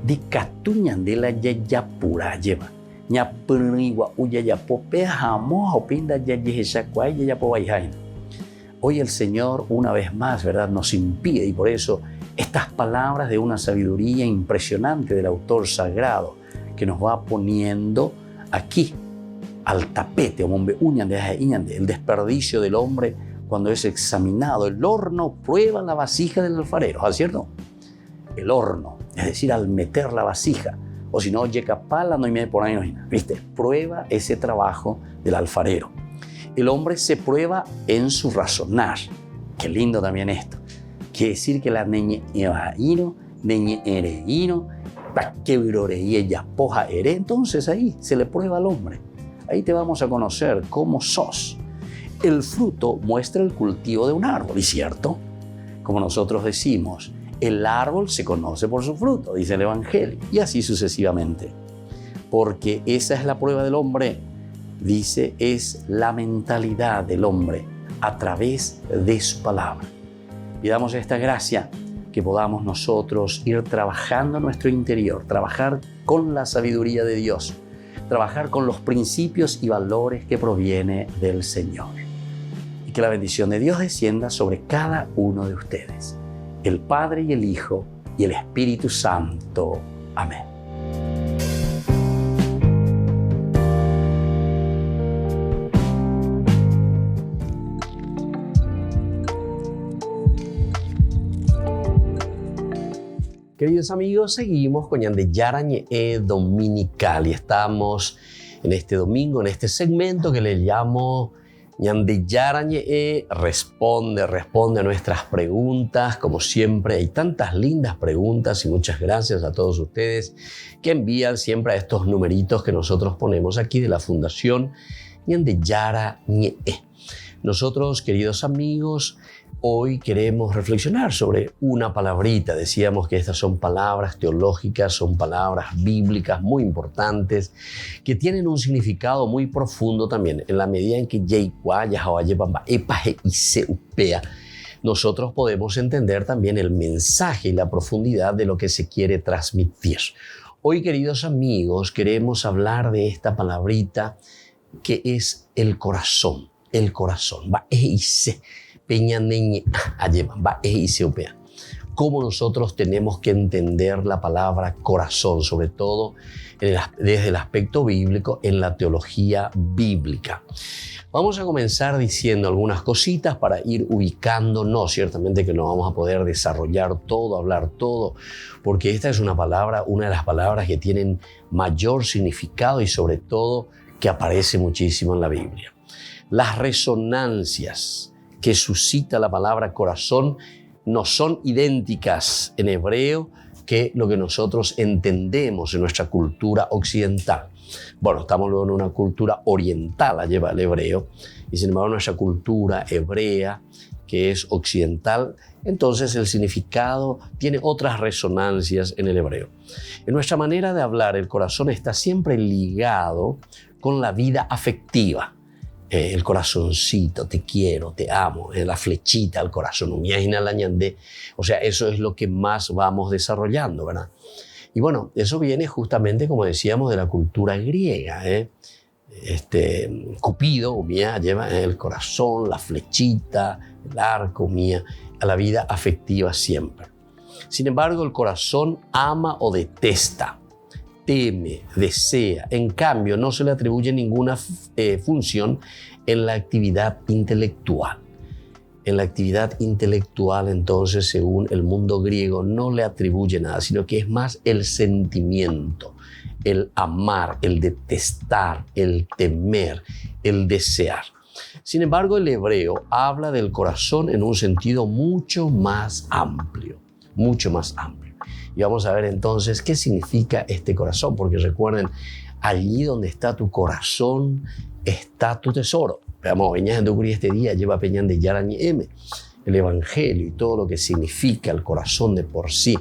Di katu ñande la yayapura lleva. Ñapurigua uyayapo pejamo opinda yayeshakwai yayapo baijaina. Hoy el Señor una vez más, ¿verdad?, nos impide, y por eso estas palabras de una sabiduría impresionante del autor sagrado que nos va poniendo aquí al tapete, el desperdicio del hombre cuando es examinado. El horno prueba la vasija del alfarero, ¿es cierto? El horno, es decir, al meter la vasija, o si no, yecapala no hay por ahí, ¿viste? Prueba ese trabajo del alfarero. El hombre se prueba en su razonar. Qué lindo también esto. Quiere decir que la neñe evaíno, neñe ereíno, ella poja ere. Entonces ahí se le prueba al hombre. Ahí te vamos a conocer cómo sos. El fruto muestra el cultivo de un árbol, ¿y cierto? Como nosotros decimos, el árbol se conoce por su fruto, dice el Evangelio, y así sucesivamente. Porque esa es la prueba del hombre. Dice, es la mentalidad del hombre a través de su palabra. Pidamos esta gracia, que podamos nosotros ir trabajando en nuestro interior, trabajar con la sabiduría de Dios, trabajar con los principios y valores que proviene del Señor. Y que la bendición de Dios descienda sobre cada uno de ustedes, el Padre y el Hijo y el Espíritu Santo. Amén. Queridos amigos, seguimos con Ñande Yarañe Dominical y estamos en este domingo, en este segmento que le llamo Ñande Yarañe responde a nuestras preguntas. Como siempre, hay tantas lindas preguntas y muchas gracias a todos ustedes que envían siempre a estos numeritos que nosotros ponemos aquí de la Fundación Ñande Yarañe. Nosotros, queridos amigos, hoy queremos reflexionar sobre una palabrita. Decíamos que estas son palabras teológicas, son palabras bíblicas muy importantes, que tienen un significado muy profundo también, en la medida en que nosotros podemos entender también el mensaje y la profundidad de lo que se quiere transmitir. Hoy, queridos amigos, queremos hablar de esta palabrita que es el corazón. El corazón. Cómo nosotros tenemos que entender la palabra corazón, sobre todo desde el aspecto bíblico, en la teología bíblica. Vamos a comenzar diciendo algunas cositas para ir ubicándonos. Ciertamente que no vamos a poder desarrollar todo, hablar todo, porque esta es una de las palabras que tienen mayor significado y sobre todo que aparece muchísimo en la Biblia. Las resonancias que suscita la palabra corazón no son idénticas en hebreo que lo que nosotros entendemos en nuestra cultura occidental. Bueno, estamos luego en una cultura oriental, la lleva el hebreo, y sin embargo nuestra cultura hebrea, que es occidental, entonces el significado tiene otras resonancias en el hebreo. En nuestra manera de hablar, el corazón está siempre ligado con la vida afectiva. El corazoncito, te quiero, te amo, la flechita al corazón, o sea, eso es lo que más vamos desarrollando, ¿verdad? Y bueno, eso viene justamente, como decíamos, de la cultura griega, Cupido, lleva el corazón, la flechita, el arco, a la vida afectiva siempre. Sin embargo, el corazón ama o detesta, teme, desea. En cambio, no se le atribuye ninguna función en la actividad intelectual. En la actividad intelectual, entonces, según el mundo griego, no le atribuye nada, sino que es más el sentimiento, el amar, el detestar, el temer, el desear. Sin embargo, el hebreo habla del corazón en un sentido mucho más amplio, mucho más amplio. Y vamos a ver entonces qué significa este corazón, porque recuerden, allí donde está tu corazón está tu tesoro. Veamos, este día lleva Peñán de Yarañe M. el Evangelio y todo lo que significa el corazón de por sí,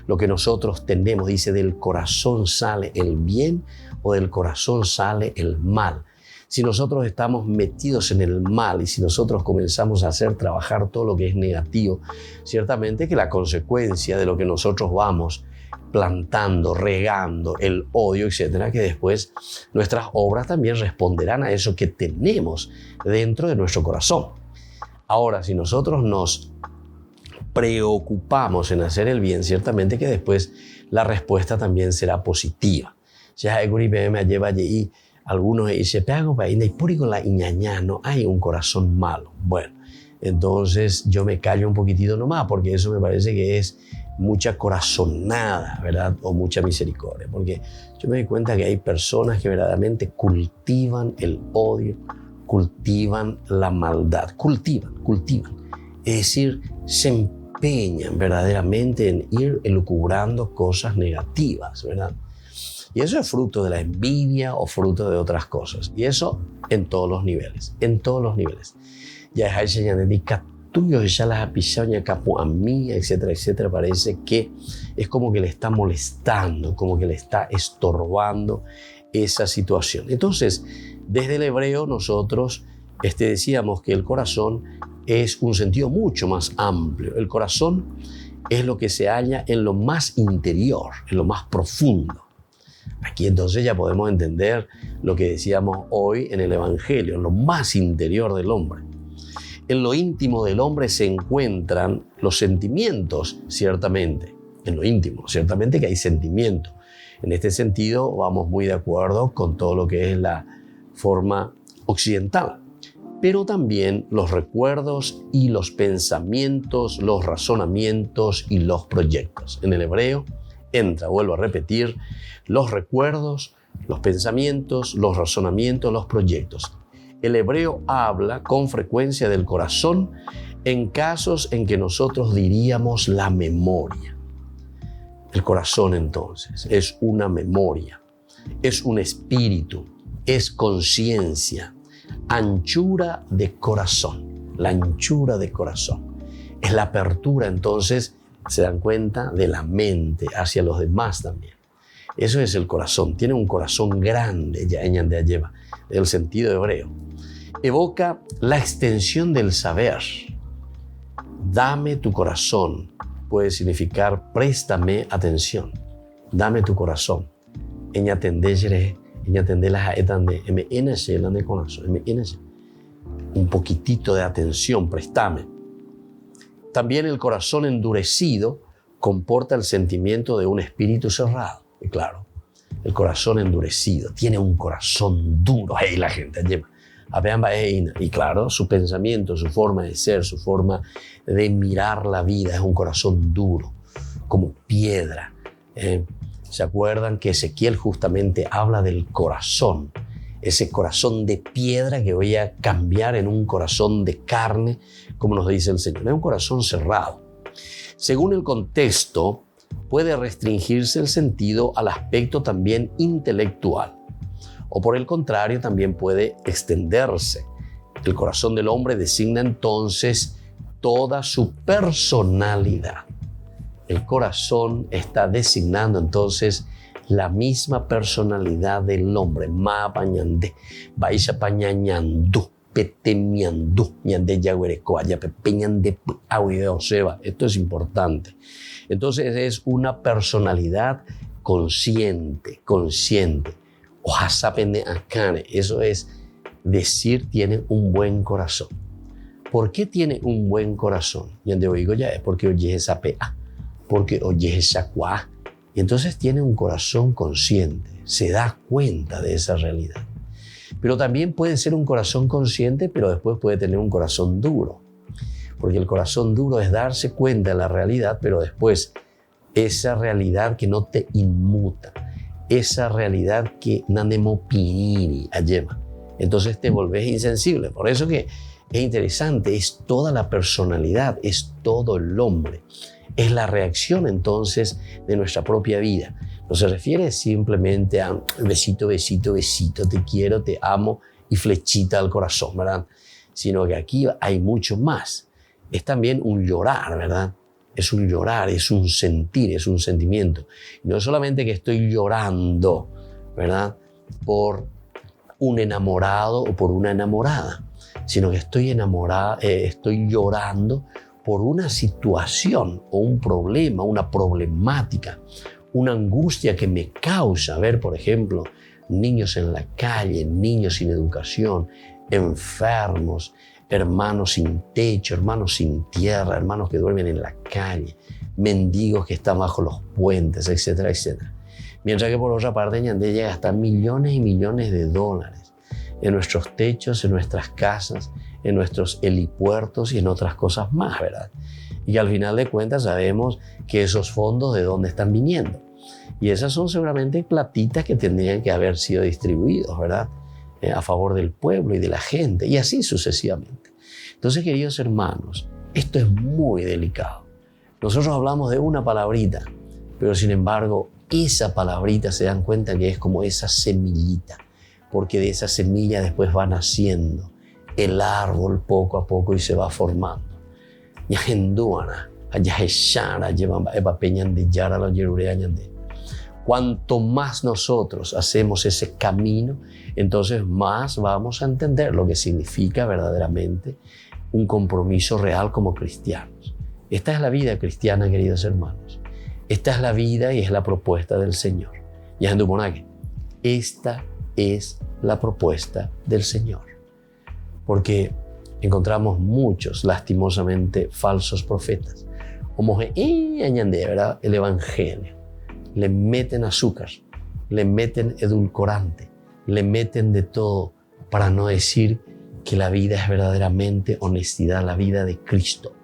lo que nosotros tenemos, dice, del corazón sale el bien o del corazón sale el mal. Si nosotros estamos metidos en el mal y si nosotros comenzamos a hacer trabajar todo lo que es negativo, ciertamente que la consecuencia de lo que nosotros vamos plantando, regando, el odio, etcétera, que después nuestras obras también responderán a eso que tenemos dentro de nuestro corazón. Ahora, si nosotros nos preocupamos en hacer el bien, ciertamente que después la respuesta también será positiva. Ya me lleva allí, algunos dicen, pero con la iñañá no hay un corazón malo. Bueno, entonces yo me callo un poquitito nomás, porque eso me parece que es mucha corazonada, ¿verdad? O mucha misericordia, porque yo me doy cuenta que hay personas que verdaderamente cultivan el odio, cultivan la maldad, cultivan. Es decir, se empeñan verdaderamente en ir elucubrando cosas negativas, ¿verdad? Y eso es fruto de la envidia o fruto de otras cosas. Y eso en todos los niveles, Ya hay señales de tuyo, ya las ha pisado, ya capo a mí, etcétera, etcétera. Parece que es como que le está molestando, como que le está estorbando esa situación. Entonces, desde el hebreo nosotros decíamos que el corazón es un sentido mucho más amplio. El corazón es lo que se halla en lo más interior, en lo más profundo. Aquí entonces ya podemos entender lo que decíamos hoy en el Evangelio, en lo más interior del hombre. En lo íntimo del hombre se encuentran los sentimientos, ciertamente. En lo íntimo, ciertamente que hay sentimientos. En este sentido, vamos muy de acuerdo con todo lo que es la forma occidental. Pero también los recuerdos y los pensamientos, los razonamientos y los proyectos. En el hebreo entra, vuelvo a repetir, los recuerdos, los pensamientos, los razonamientos, los proyectos. El hebreo habla con frecuencia del corazón en casos en que nosotros diríamos la memoria. El corazón entonces es una memoria, es un espíritu, es conciencia, anchura de corazón, la anchura de corazón. Es la apertura entonces, se dan cuenta, de la mente hacia los demás también. Eso es el corazón, tiene un corazón grande, ya en de lleva, el sentido hebreo. Evoca la extensión del saber. Dame tu corazón puede significar préstame atención. Dame tu corazón. Un poquitito de atención, préstame. También el corazón endurecido comporta el sentimiento de un espíritu cerrado. Y claro, el corazón endurecido tiene un corazón duro. Hey, la gente lleva. Y claro, su pensamiento, su forma de ser, su forma de mirar la vida es un corazón duro, como piedra. ¿Se acuerdan que Ezequiel justamente habla del corazón? Ese corazón de piedra que voy a cambiar en un corazón de carne, como nos dice el Señor. Es un corazón cerrado. Según el contexto, puede restringirse el sentido al aspecto también intelectual. O por el contrario, también puede extenderse. El corazón del hombre designa entonces toda su personalidad. El corazón está designando entonces la misma personalidad del hombre. Ma pañande, baisha pañañandú, petemiandú, ñande yaguerecoaya, pepeñande auideoseba. Esto es importante. Entonces es una personalidad consciente. Eso es decir, tiene un buen corazón. ¿Por qué tiene un buen corazón? Y donde oigo ya es porque oye esa PA, porque oye esa cuá. Y entonces tiene un corazón consciente, se da cuenta de esa realidad. Pero también puede ser un corazón consciente, pero después puede tener un corazón duro. Porque el corazón duro es darse cuenta de la realidad, pero después esa realidad que no te inmuta, esa realidad que nanemo pinini ayema. Entonces te volvés insensible. Por eso que es interesante, es toda la personalidad, es todo el hombre. Es la reacción entonces de nuestra propia vida. No se refiere simplemente a besito, besito, besito, te quiero, te amo y flechita al corazón, ¿verdad? Sino que aquí hay mucho más. es también un llorar, ¿verdad? Es un llorar, es un sentir, es un sentimiento. Y no es solamente que estoy llorando, ¿verdad? Por un enamorado o por una enamorada, sino que estoy llorando por una situación o un problema, una problemática, una angustia que me causa ver, por ejemplo, niños en la calle, niños sin educación, enfermos, hermanos sin techo, hermanos sin tierra, hermanos que duermen en la calle, mendigos que están bajo los puentes, etcétera, etcétera. Mientras que por otra parte Ñandé llega a gastar millones y millones de dólares en nuestros techos, en nuestras casas, en nuestros helipuertos y en otras cosas más, ¿verdad? Y al final de cuentas sabemos que esos fondos de dónde están viniendo. Y esas son seguramente platitas que tendrían que haber sido distribuidos, ¿verdad? A favor del pueblo y de la gente, y así sucesivamente. Entonces, queridos hermanos, esto es muy delicado. Nosotros hablamos de una palabrita, pero sin embargo, esa palabrita se dan cuenta que es como esa semillita, porque de esa semilla después va naciendo el árbol poco a poco y se va formando. Cuanto más nosotros hacemos ese camino, entonces más vamos a entender lo que significa verdaderamente un compromiso real como cristianos. Esta es la vida cristiana, queridos hermanos. Esta es la vida y es la propuesta del Señor. Esta es la propuesta del Señor. Porque encontramos muchos, lastimosamente, falsos profetas. ¿Verdad? El Evangelio. Le meten azúcar, le meten edulcorante, le meten de todo para no decir que la vida es verdaderamente honestidad, la vida de Cristo.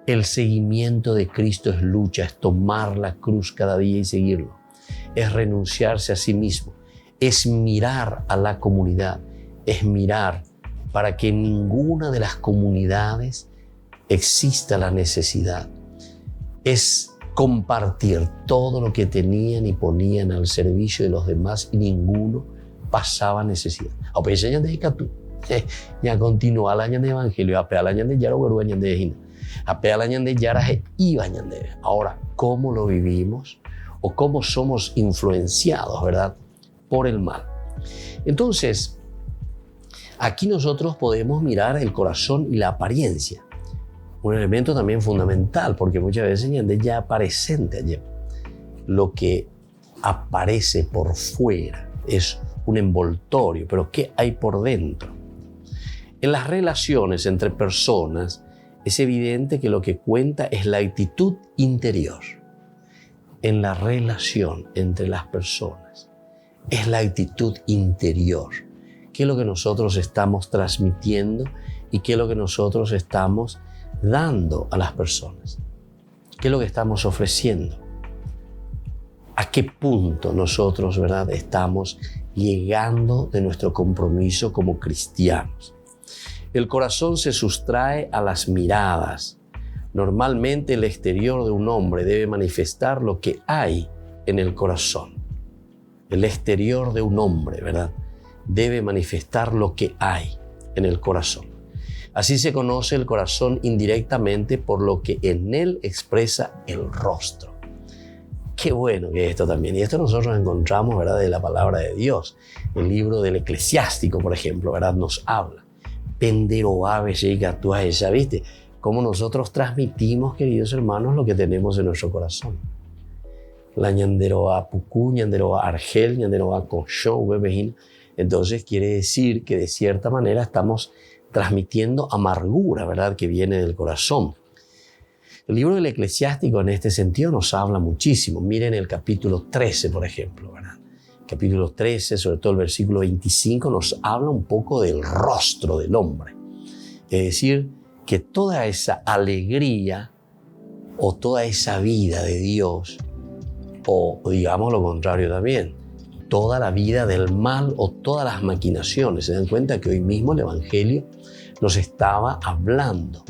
El seguimiento de Cristo es lucha, es tomar la cruz cada día y seguirlo. Es renunciarse a sí mismo, es mirar a la comunidad, es mirar para que en ninguna de las comunidades exista la necesidad. Es compartir todo lo que tenían y ponían al servicio de los demás y ninguno pasaba necesidad. Ya continúa el año de evangelio, el año de yara, el año de yara iba. Ahora, ¿cómo lo vivimos? O cómo somos influenciados, ¿verdad? Por el mal. Entonces, aquí nosotros podemos mirar el corazón y la apariencia. Un elemento también fundamental, porque muchas veces ya aparecente allí. Lo que aparece por fuera es un envoltorio, pero ¿qué hay por dentro? En las relaciones entre personas es evidente que lo que cuenta es la actitud interior. En la relación entre las personas es la actitud interior. ¿Qué es lo que nosotros estamos transmitiendo y qué es lo que nosotros estamos dando a las personas? ¿Qué es lo que estamos ofreciendo? ¿A qué punto nosotros, verdad, estamos llegando de nuestro compromiso como cristianos? El corazón se sustrae a las miradas. Normalmente el exterior de un hombre debe manifestar lo que hay en el corazón. El exterior de un hombre, ¿verdad?, debe manifestar lo que hay en el corazón. Así se conoce el corazón indirectamente por lo que en él expresa el rostro. Qué bueno que esto también. Y esto nosotros encontramos, ¿verdad?, de la palabra de Dios. El libro del Eclesiástico, por ejemplo, ¿verdad?, nos habla. Pendero ave, esa, ¿viste? Cómo nosotros transmitimos, queridos hermanos, lo que tenemos en nuestro corazón. La ñanderoa pucú, ñanderoa argel, ñanderoa cochón, bebejina. Entonces quiere decir que de cierta manera estamos transmitiendo amargura, ¿verdad?, que viene del corazón. El libro del Eclesiástico en este sentido nos habla muchísimo. Miren el capítulo 13, por ejemplo, ¿verdad? Capítulo 13, sobre todo el versículo 25, nos habla un poco del rostro del hombre. Es decir, que toda esa alegría o toda esa vida de Dios, o digamos lo contrario también, toda la vida del mal o todas las maquinaciones. Se dan cuenta que hoy mismo el Evangelio nos estaba hablando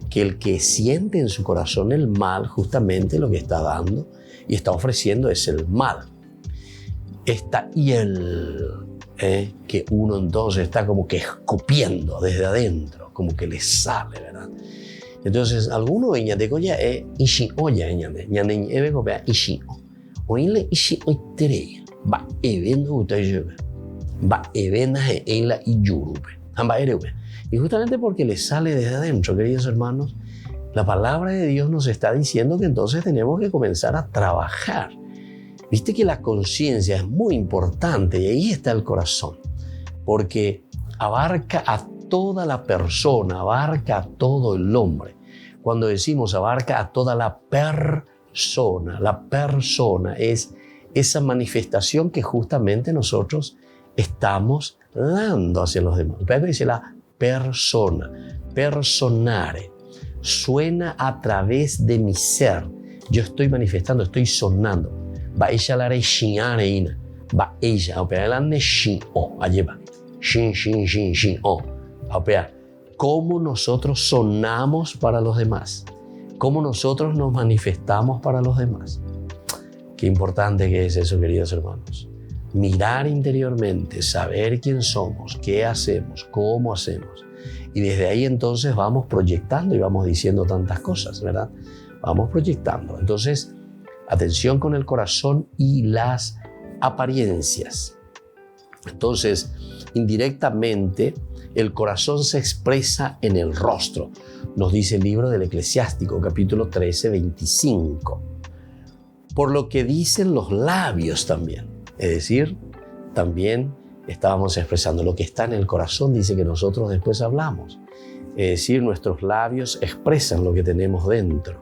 que el que siente en su corazón el mal, justamente lo que está dando y está ofreciendo es el mal. Esta hiel que uno entonces está como que escupiendo desde adentro, como que le sale, ¿verdad? Entonces, algunos en Yatecoya es ishi oya en Yande. Yande ebe copia ishi o. Oile ishi oitereya. Va evendo utayobe. Va evenda en la iyurupe. Amba ereupe. Y justamente porque le sale desde adentro, queridos hermanos, la palabra de Dios nos está diciendo que entonces tenemos que comenzar a trabajar. Viste que la conciencia es muy importante y ahí está el corazón, porque abarca a toda la persona, abarca a todo el hombre. Cuando decimos abarca a toda la persona es esa manifestación que justamente nosotros estamos dando hacia los demás. Pero dice la persona, personare, suena a través de mi ser. Yo estoy manifestando, estoy sonando. Va ella la re shiare ina. Va ella, opera la ne shin o, allí va. Shin o. Opera. Cómo nosotros sonamos para los demás. Cómo nosotros nos manifestamos para los demás. Qué importante que es eso, queridos hermanos. Mirar interiormente, saber quién somos, qué hacemos, cómo hacemos. Y desde ahí entonces vamos proyectando y vamos diciendo tantas cosas, ¿verdad? Vamos proyectando. Entonces, atención con el corazón y las apariencias. Entonces, indirectamente, el corazón se expresa en el rostro. Nos dice el libro del Eclesiástico, capítulo 13, 25. Por lo que dicen los labios también. Es decir, también estábamos expresando lo que está en el corazón, dice que nosotros después hablamos. Es decir, nuestros labios expresan lo que tenemos dentro.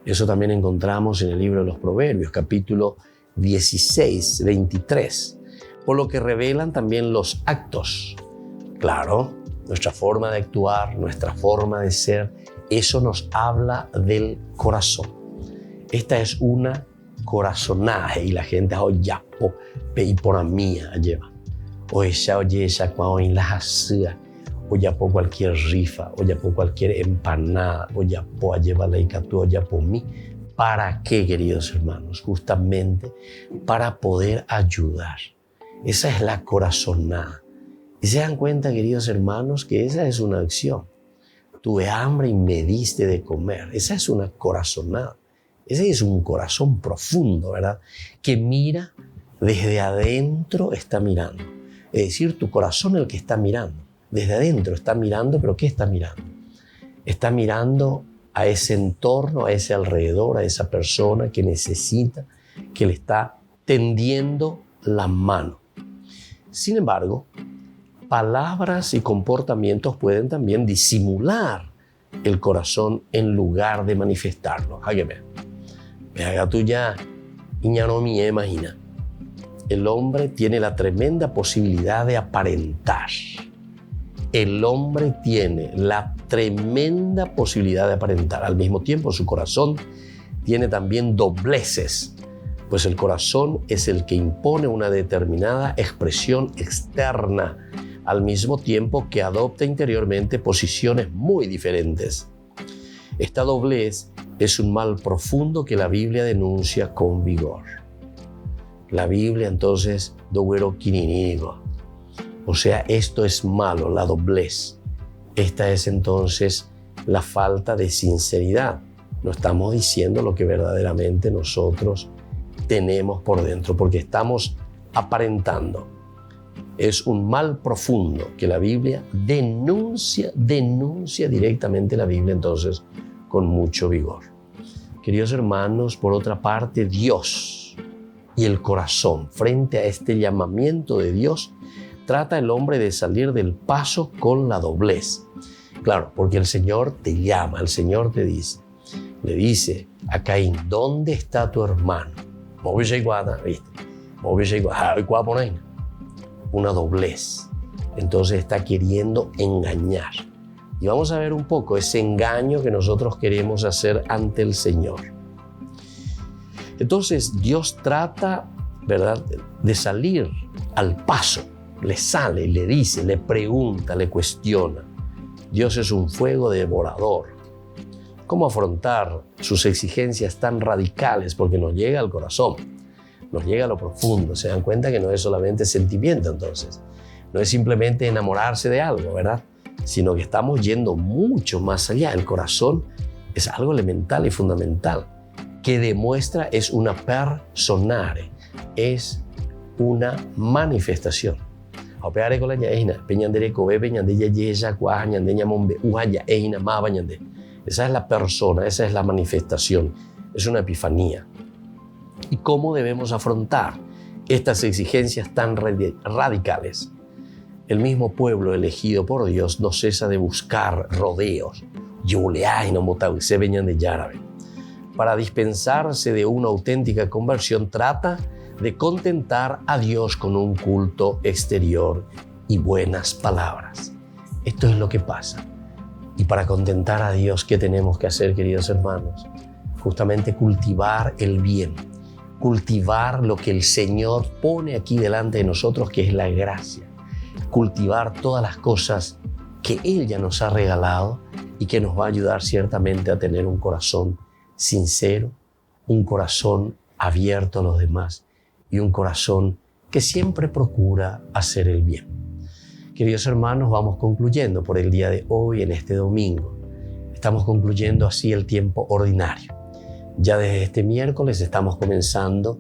Eso también encontramos en el libro de los Proverbios, capítulo 16, 23. Por lo que revelan también los actos. Claro, nuestra forma de actuar, nuestra forma de ser, eso nos habla del corazón. Esta es una corazonaje y la gente ya po pe por mía lleva o ya oye ya cuando en la hasía o ya po cualquier rifa o ya po cualquier empanada o ya po lleva la icatú o ya po mí. ¿Para qué, queridos hermanos? Justamente para poder ayudar. Esa es la corazonada. Y se dan cuenta, queridos hermanos, que esa es una acción. Tuve hambre y me diste de comer. Esa es una corazonada. Ese es un corazón profundo, ¿verdad? Que mira desde adentro, está mirando. Es decir, tu corazón el que está mirando. Desde adentro está mirando, pero ¿qué está mirando? Está mirando a ese entorno, a ese alrededor, a esa persona que necesita, que le está tendiendo la mano. Sin embargo, palabras y comportamientos pueden también disimular el corazón en lugar de manifestarlo. Vea tú ya, no me imagina. El hombre tiene la tremenda posibilidad de aparentar. El hombre tiene la tremenda posibilidad de aparentar. Al mismo tiempo, su corazón tiene también dobleces, pues el corazón es el que impone una determinada expresión externa, al mismo tiempo que adopta interiormente posiciones muy diferentes. Esta doblez es un mal profundo que la Biblia denuncia con vigor. La Biblia entonces, o sea, esto es malo, la doblez. Esta es entonces la falta de sinceridad. No estamos diciendo lo que verdaderamente nosotros tenemos por dentro, porque estamos aparentando. Es un mal profundo que la Biblia denuncia directamente la Biblia entonces con mucho vigor. Queridos hermanos, por otra parte, Dios y el corazón, frente a este llamamiento de Dios, trata el hombre de salir del paso con la doblez. Claro, porque el Señor te llama, el Señor te dice, le dice a Caín, ¿dónde está tu hermano? Una doblez. Entonces está queriendo engañar. Y vamos a ver un poco ese engaño que nosotros queremos hacer ante el Señor. Entonces Dios trata, ¿verdad?, de salir al paso. Le sale, le dice, le pregunta, le cuestiona. Dios es un fuego devorador. ¿Cómo afrontar sus exigencias tan radicales? Porque nos llega al corazón, nos llega a lo profundo. Se dan cuenta que no es solamente sentimiento entonces. No es simplemente enamorarse de algo, ¿verdad? sino que estamos yendo mucho más allá. El corazón es algo elemental y fundamental, que demuestra, es una personare, es una manifestación. Esa es la persona, esa es la manifestación, es una epifanía. ¿Y cómo debemos afrontar estas exigencias tan radicales? El mismo pueblo elegido por Dios no cesa de buscar rodeos, para dispensarse de una auténtica conversión. Trata de contentar a Dios con un culto exterior y buenas palabras. Esto es lo que pasa. Y para contentar a Dios, ¿qué tenemos que hacer, queridos hermanos? Justamente cultivar el bien, cultivar lo que el Señor pone aquí delante de nosotros, que es la gracia. Cultivar todas las cosas que Él ya nos ha regalado y que nos va a ayudar ciertamente a tener un corazón sincero, un corazón abierto a los demás y un corazón que siempre procura hacer el bien. Queridos hermanos, vamos concluyendo por el día de hoy, en este domingo. Estamos concluyendo así el tiempo ordinario. Ya desde este miércoles estamos comenzando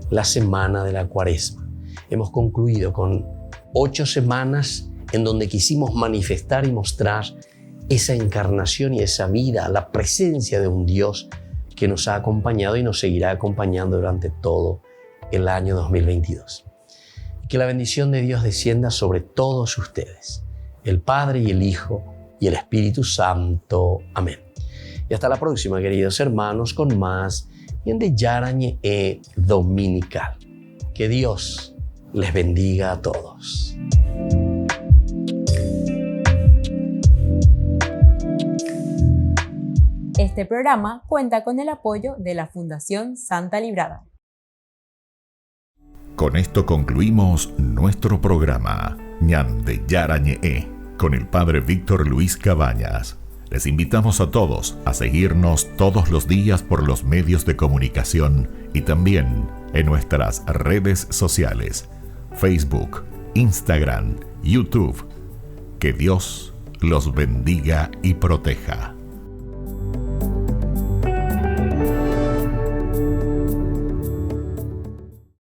la semana de la Cuaresma. Hemos concluido con 8 semanas en donde quisimos manifestar y mostrar esa encarnación y esa vida, la presencia de un Dios que nos ha acompañado y nos seguirá acompañando durante todo el año 2022. Que la bendición de Dios descienda sobre todos ustedes, el Padre y el Hijo y el Espíritu Santo. Amén. Y hasta la próxima, queridos hermanos, con más Ñande Yarañe Dominical. Que Dios les bendiga a todos. Este programa cuenta con el apoyo de la Fundación Santa Librada. Con esto concluimos nuestro programa Ñande Yarañe con el Padre Víctor Luis Cabañas. Les invitamos a todos a seguirnos todos los días por los medios de comunicación y también en nuestras redes sociales, Facebook, Instagram, YouTube. Que Dios los bendiga y proteja.